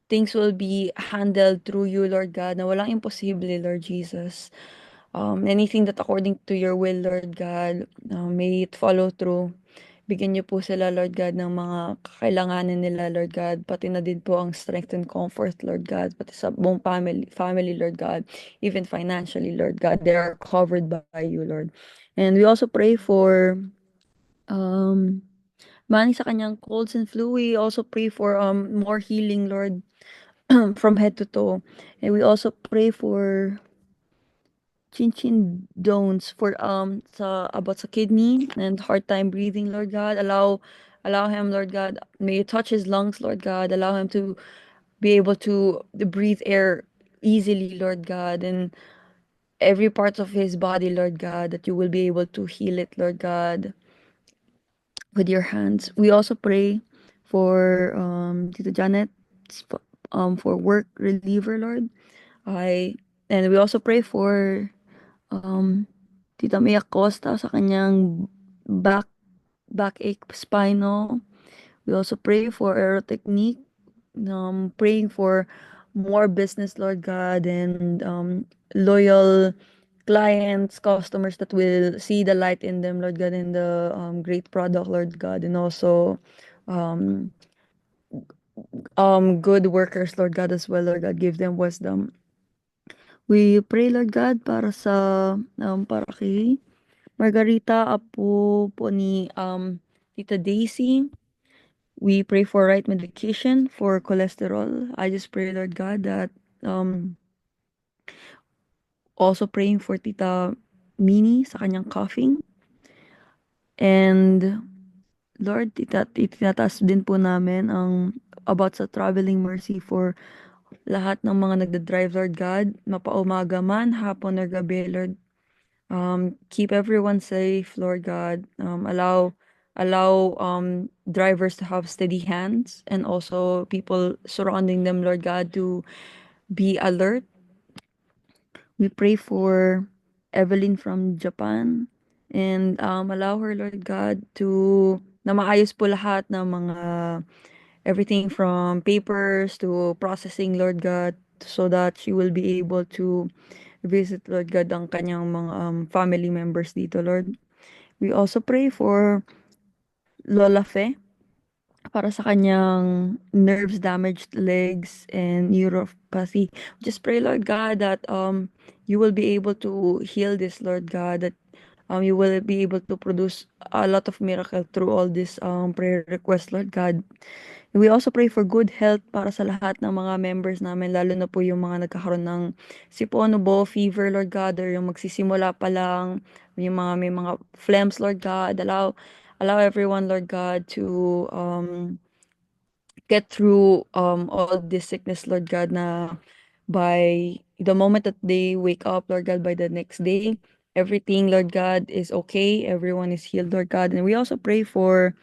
things will be handled through you, Lord God, na walang imposible, Lord Jesus. Anything that according to your will, Lord God, may it follow through. Bigyan niyo po sila, Lord God, ng mga kakailanganin nila, Lord God. Pati na din po ang strength and comfort, Lord God. Pati sa buong family, Lord God. Even financially, Lord God. They are covered by you, Lord. And we also pray for Manny sa kanyang colds and flu. We also pray for more healing, Lord, from head to toe. And we also pray for Chin Dones for about sa kidney and hard time breathing, Lord God. Allow him, Lord God. May you touch his lungs, Lord God. Allow him to be able to breathe air easily, Lord God, and every part of his body, Lord God, that you will be able to heal it, Lord God, with your hands. We also pray for Tito Janet for work reliever, Lord. And we also pray for Tita Mia Costa sa kanyang backache, spinal. We also pray for Aerotechnique, praying for more business, Lord God, and loyal clients, customers that will see the light in them, Lord God, in the great product, Lord God, and also good workers, Lord God, as well, Lord God, give them wisdom. We pray, Lord God, para kay Margarita, apo po ni Tita Daisy. We pray for right medication for cholesterol. I just pray, Lord God, that also praying for Tita Mini sa kanyang coughing. And Lord, itinataas din po namin ang about sa traveling mercy for lahat ng mga nagda-drive, Lord God, mapaumaga man, hapon or gabi, Lord. Keep everyone safe, Lord God. Allow drivers to have steady hands, and also people surrounding them, Lord God, to be alert. We pray for Evelyn from Japan, and allow her, Lord God, to na maayos po lahat ng mga everything from papers to processing, Lord God, so that she will be able to visit, Lord God, ang kanyang mga family members dito, Lord. We also pray for Lola Fe para sa kanyang nerves, damaged legs, and neuropathy. Just pray, Lord God, that you will be able to heal this, Lord God, that you will be able to produce a lot of miracle through all this prayer request, Lord God. We also pray for good health para sa lahat ng mga members namin, lalo na po yung mga nagkakaroon ng sipon, ubo, fever, Lord God, or yung magsisimula pa lang, yung mga may mga phlegms, Lord God. Allow everyone, Lord God, to get through all this sickness, Lord God, na by the moment that they wake up, Lord God, by the next day, everything, Lord God, is okay. Everyone is healed, Lord God. And we also pray for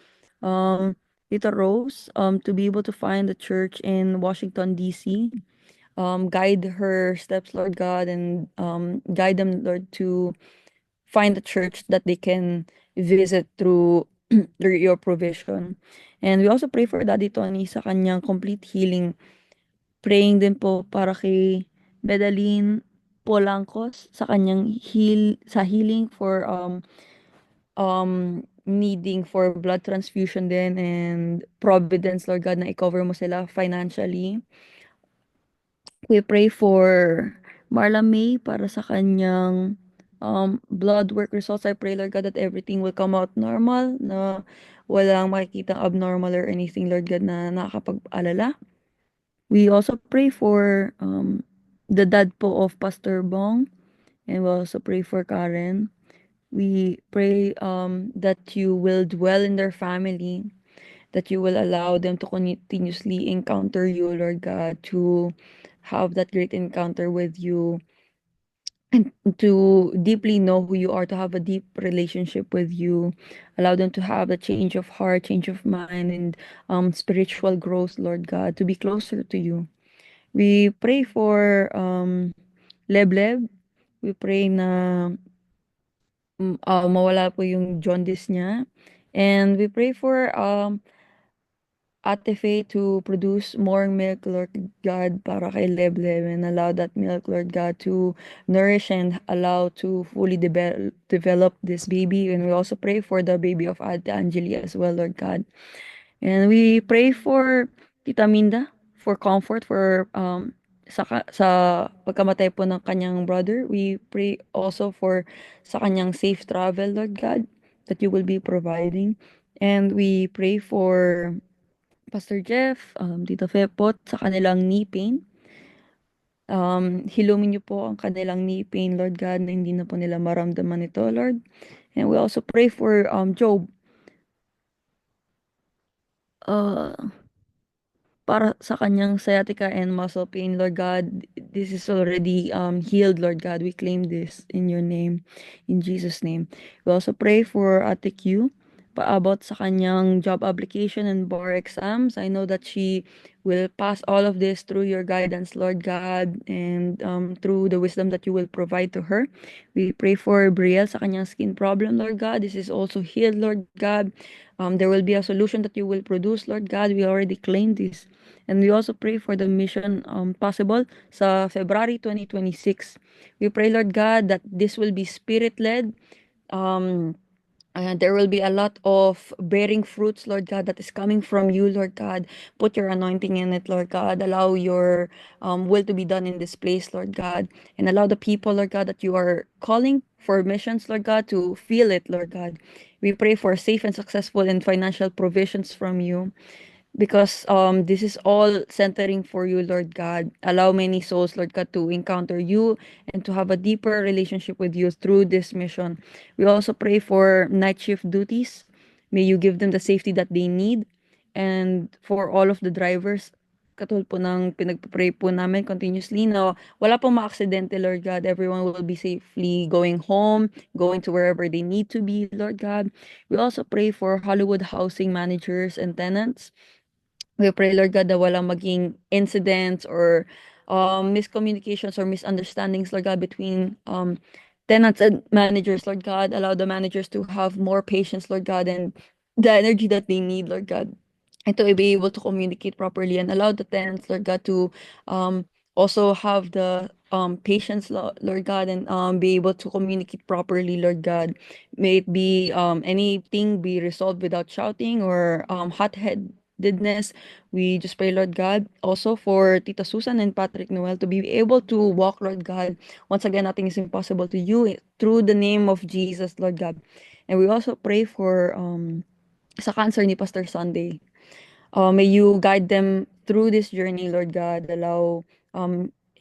Tita Rose to be able to find the church in Washington, D.C. Guide her steps, Lord God, and guide them, Lord, to find the church that they can visit through your provision. And we also pray for Daddy Tony sa kanyang complete healing. Praying din po para kay Medalyn Polancos sa kanyang healing for needing for blood transfusion din, and providence, Lord God, na i-cover mo sila financially. We pray for Marla May para sa kanyang blood work results. I pray, Lord God, that everything will come out normal, na walang makikita abnormal or anything, Lord God, na nakakapag-alala. We also pray for the dad po of Pastor Bong, and we also pray for Karen. We pray that you will dwell in their family, that you will allow them to continuously encounter you, Lord God, to have that great encounter with you, and to deeply know who you are, to have a deep relationship with you. Allow them to have a change of heart, change of mind, and spiritual growth, Lord God, to be closer to you. We pray for Lebleb. We pray na mawala po yung jaundice niya. And we pray for Ate Faye to produce more milk, Lord God, para kay Lebleb, and allow that milk, Lord God, to nourish and allow to fully develop this baby. And we also pray for the baby of Ate Angeli as well, Lord God. And we pray for Tita Minda for comfort for sa pagkamatay po ng kanyang brother. We pray also for sa kanyang safe travel, Lord God, that you will be providing. And we pray for Pastor Jeff, Tito Fepot, sa kanilang knee pain. Hilumin niyo po ang kanilang knee pain, Lord God, na hindi na po nila maramdaman ito, Lord. And we also pray for Job. Para sa kanyang sciatica and muscle pain, Lord God, this is already healed, Lord God. We claim this in your name, in Jesus' name. We also pray for Ate Q about sa kanyang job application and bar exams. I know that she will pass all of this through your guidance, Lord God, and through the wisdom that you will provide to her. We pray for Brielle sa kanyang skin problem, Lord God. This is also healed, Lord God. There will be a solution that you will produce, Lord God. We already claim this. And we also pray for the mission possible sa February 2026. We pray, Lord God, that this will be spirit-led. There will be a lot of bearing fruits, Lord God, that is coming from you, Lord God. Put your anointing in it, Lord God. Allow your will to be done in this place, Lord God. And allow the people, Lord God, that you are calling for missions, Lord God, to feel it, Lord God. We pray for safe and successful and financial provisions from you, because this is all centering for you, Lord God. Allow many souls, Lord God, to encounter you and to have a deeper relationship with you through this mission. We also pray for night shift duties. May you give them the safety that they need. And for all of the drivers, katulad po ng pinagpapray po namin continuously na wala pong maaksidente, Lord God. Everyone will be safely going home, going to wherever they need to be, Lord God. We also pray for Hollywood housing managers and tenants. We pray, Lord God, that walang maging incidents or miscommunications or misunderstandings, Lord God, between tenants and managers, Lord God. Allow the managers to have more patience, Lord God, and the energy that they need, Lord God, and to be able to communicate properly, and allow the tenants, Lord God, to also have the patience, Lord God, and be able to communicate properly, Lord God. May it be anything be resolved without shouting or hot-headedness. We just pray, Lord God, also for Tita Susan and Patrick Noel to be able to walk, Lord God. Once again, nothing is impossible to you through the name of Jesus, Lord God. And we also pray for sa cancer ni Pastor Sunday. May you guide them through this journey, Lord God. Allow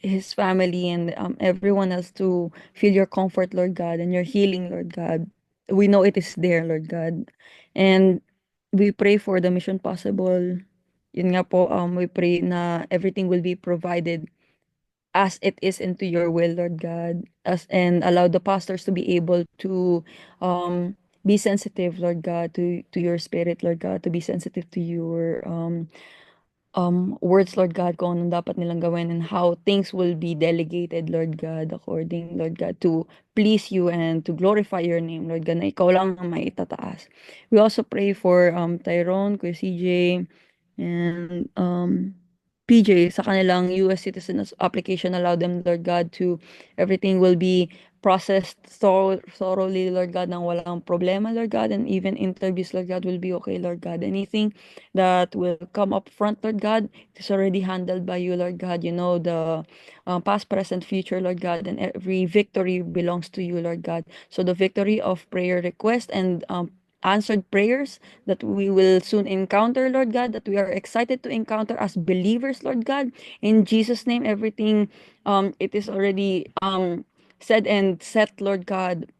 his family and everyone else to feel your comfort, Lord God, and your healing, Lord God. We know it is there, Lord God. And we pray for the Mission Possible. Yun nga po, we pray na everything will be provided as it is into your will, Lord God, and allow the pastors to be able to be sensitive, Lord God, to your spirit, Lord God, to be sensitive to your words, Lord God, kung anong dapat nilang gawin and how things will be delegated, Lord God, according, Lord God, to please you and to glorify your name, Lord God, na ikaw lang ang maitataas. We also pray for Tyrone, Kuya CJ, and PJ sa kanilang US citizen application. Allow them, Lord God, to everything will be processed thoroughly, Lord God, nang walang problema, Lord God, and even interviews, Lord God, will be okay, Lord God. Anything that will come up front, Lord God, it is already handled by you, Lord God. You know the past, present, future, Lord God, and every victory belongs to you, Lord God. So the victory of prayer request and answered prayers that we will soon encounter, Lord God, that we are excited to encounter as believers, Lord God. In Jesus' name, everything it is already said and set, Lord God.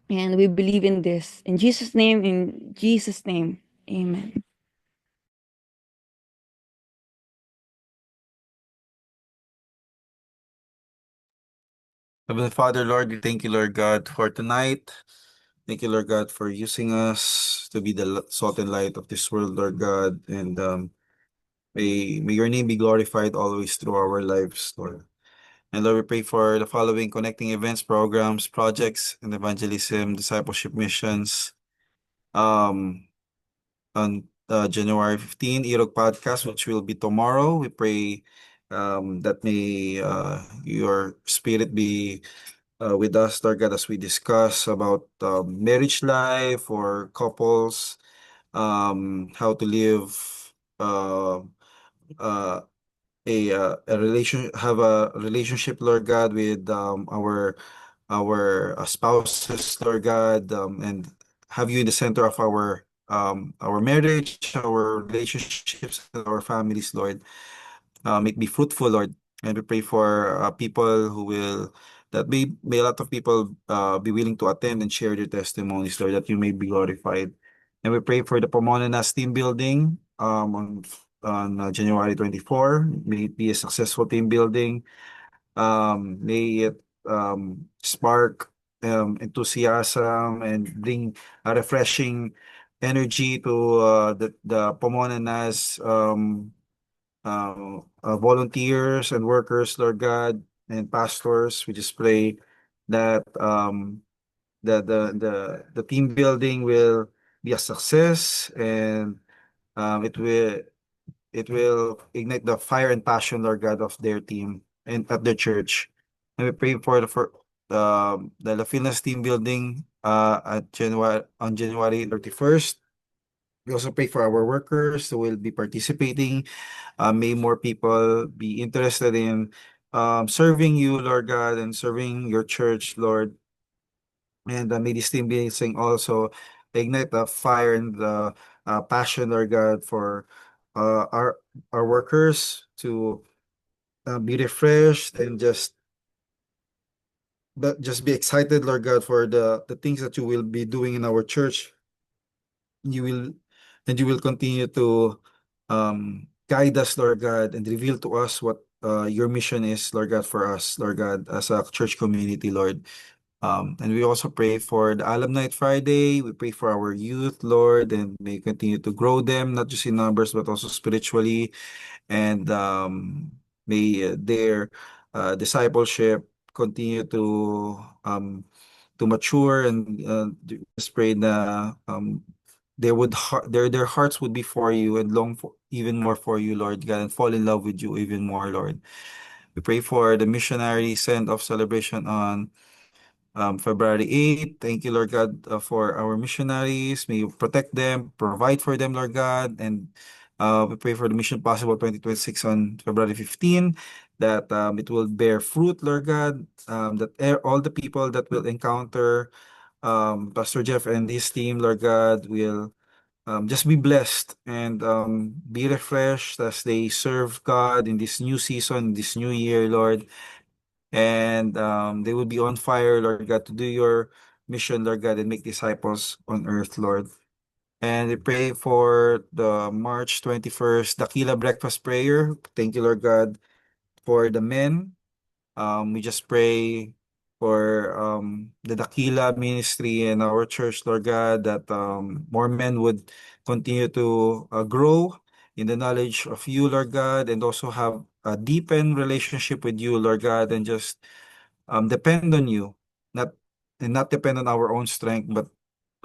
And we believe in this. In Jesus' name, amen. Heavenly Father, Lord, we thank you, Lord God, for tonight. Thank you, Lord God, for using us to be the salt and light of this world, Lord God. And may your name be glorified always through our lives, Lord. And Lord, we pray for the following connecting events, programs, projects, and evangelism, discipleship missions. On January 15, Irog Podcast, which will be tomorrow. We pray that may your spirit be with us, Lord God, as we discuss about marriage life or couples, how to live uh, uh, have a relationship, Lord God, with our spouses, Lord God, and have you in the center of our marriage, our relationships, and our families, Lord. Make me fruitful, Lord. And we pray for people who will, that may a lot of people be willing to attend and share their testimonies, Lord, that you may be glorified. And we pray for the Pomonanas team building on January 24. May it be a successful team building. May it spark enthusiasm and bring a refreshing energy to the Pomonanas volunteers and workers, Lord God, and pastors. We just pray that the team building will be a success, and it will ignite the fire and passion, Lord God, of their team and at their church. And we pray the La Filas team building on January 31st. We also pray for our workers who will be participating. May more people be interested in serving you, Lord God, and serving your church, Lord. And may this team building also ignite the fire and the passion, Lord God, for uh, our our workers to be refreshed and just be excited, Lord God, for the things that you will be doing in our church. You will continue to guide us, Lord God, and reveal to us what your mission is, Lord God, for us, Lord God, as a church community, Lord. And we also pray for the Alam Night Friday. We pray for our youth, Lord, and may continue to grow them, not just in numbers, but also spiritually. And may their discipleship continue to mature, and just pray that they would their hearts would be for you and long for even more for you, Lord God, and fall in love with you even more, Lord. We pray for the missionary send-off celebration on February 8th. Thank you, Lord God, for our missionaries. May you protect them, provide for them, Lord God. And we pray for the Mission Possible 2026 on February 15th, that it will bear fruit, Lord God, that all the people that will encounter Pastor Jeff and his team, Lord God, will just be blessed and be refreshed as they serve God in this new season, this new year, Lord. And they will be on fire, Lord God, to do your mission, Lord God, and make disciples on earth, Lord. And we pray for the March 21st Dakila Breakfast Prayer. Thank you, Lord God, for the men. We just pray for the Dakila ministry and our church, Lord God, that more men would continue to grow in the knowledge of you, Lord God, and also have a deepened relationship with you, Lord God, and just depend on you, not not depend on our own strength, but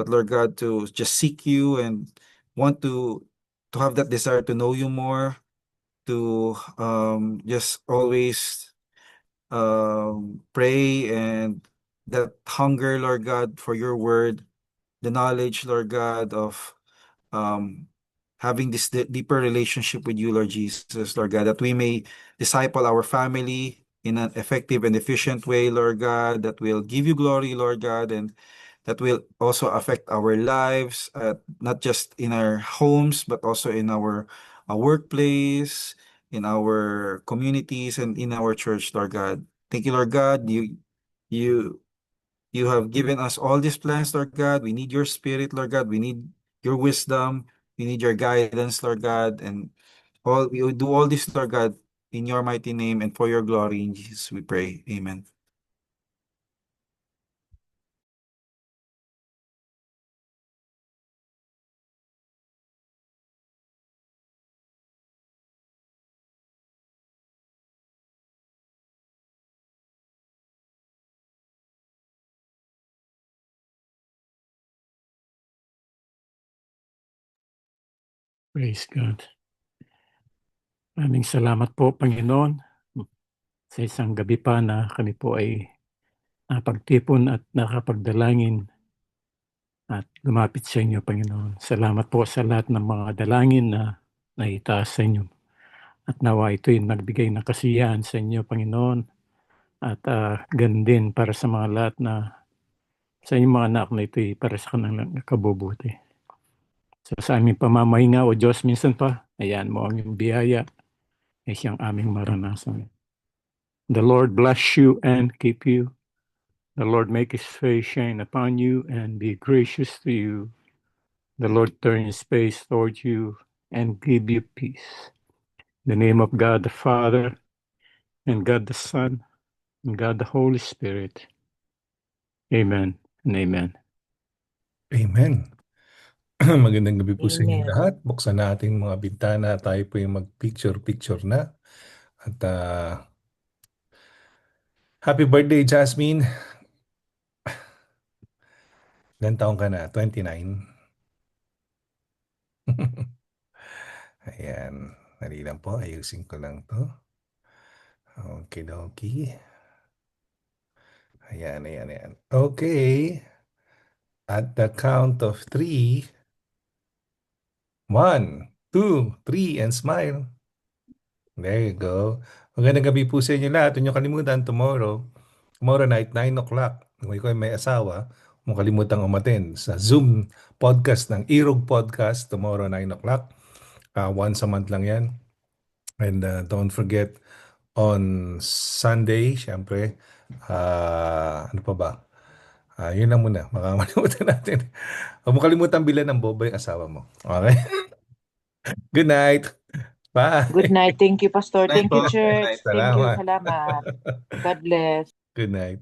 Lord God, to just seek you and want to have that desire to know you more, to just always pray, and that hunger, Lord God, for your word, the knowledge, Lord God, of um, having this deeper relationship with you, Lord Jesus, Lord God, that we may disciple our family in an effective and efficient way, Lord God, that will give you glory, Lord God, and that will also affect our lives, not just in our homes, but also in our workplace, in our communities, and in our church, Lord God. Thank you, Lord God. You you have given us all these plans, Lord God. We need your spirit, Lord God. We need your wisdom. We need your guidance, Lord God. And all we will do all this, Lord God, in your mighty name and for your glory. In Jesus, we pray. Amen. Praise God. Maraming salamat po, Panginoon, sa isang gabi pa na kami po ay napagtipon at nakapagdalangin at lumapit sa inyo, Panginoon. Salamat po sa lahat ng mga dalangin na naitaas sa inyo. At nawa ito'y nagbigay ng kasiyahan sa inyo, Panginoon. At ganun din para sa mga lahat na sa inyong mga anak na ito'y para sa kanilang kabubuti. So sa aming pamamahinga, O Diyos, minsan pa, ayan mo ang iyong biyaya ay siyang aming maranasan. The Lord bless you and keep you. The Lord make his face shine upon you and be gracious to you. The Lord turn his face toward you and give you peace. In the name of God the Father, and God the Son, and God the Holy Spirit. Amen and amen. Amen. Magandang gabi po sa inyo Amen. lahat. Buksan natin mga bintana. Tayo po yung mag-picture-picture na. At happy birthday, Jasmine. Ilan taong ka na? 29? Ayan. Dali lang po. Ayusin ko lang to. Okay, dokie. Ayan, ayan, ayan. Okay. At the count of 3. 1, 2, 3, and smile. There you go. Magandang gabi po sa inyo lahat. Huwag niyo kalimutan tomorrow night, 9 o'clock. Kung ikaw ay may asawa, huwag mo kalimutang umaten sa Zoom podcast ng Irog Podcast tomorrow 9 o'clock. Once a month lang yan. And don't forget, on Sunday, syempre, ano pa ba? Yun lang muna. Makakalimutan natin. Huwag mo kalimutan bilan ng boba yung asawa mo. Okay? Good night. Bye. Good night. Thank you, Pastor. Night Thank you, po. Church. Thank you. Salamat. Salamat. God bless. Good night.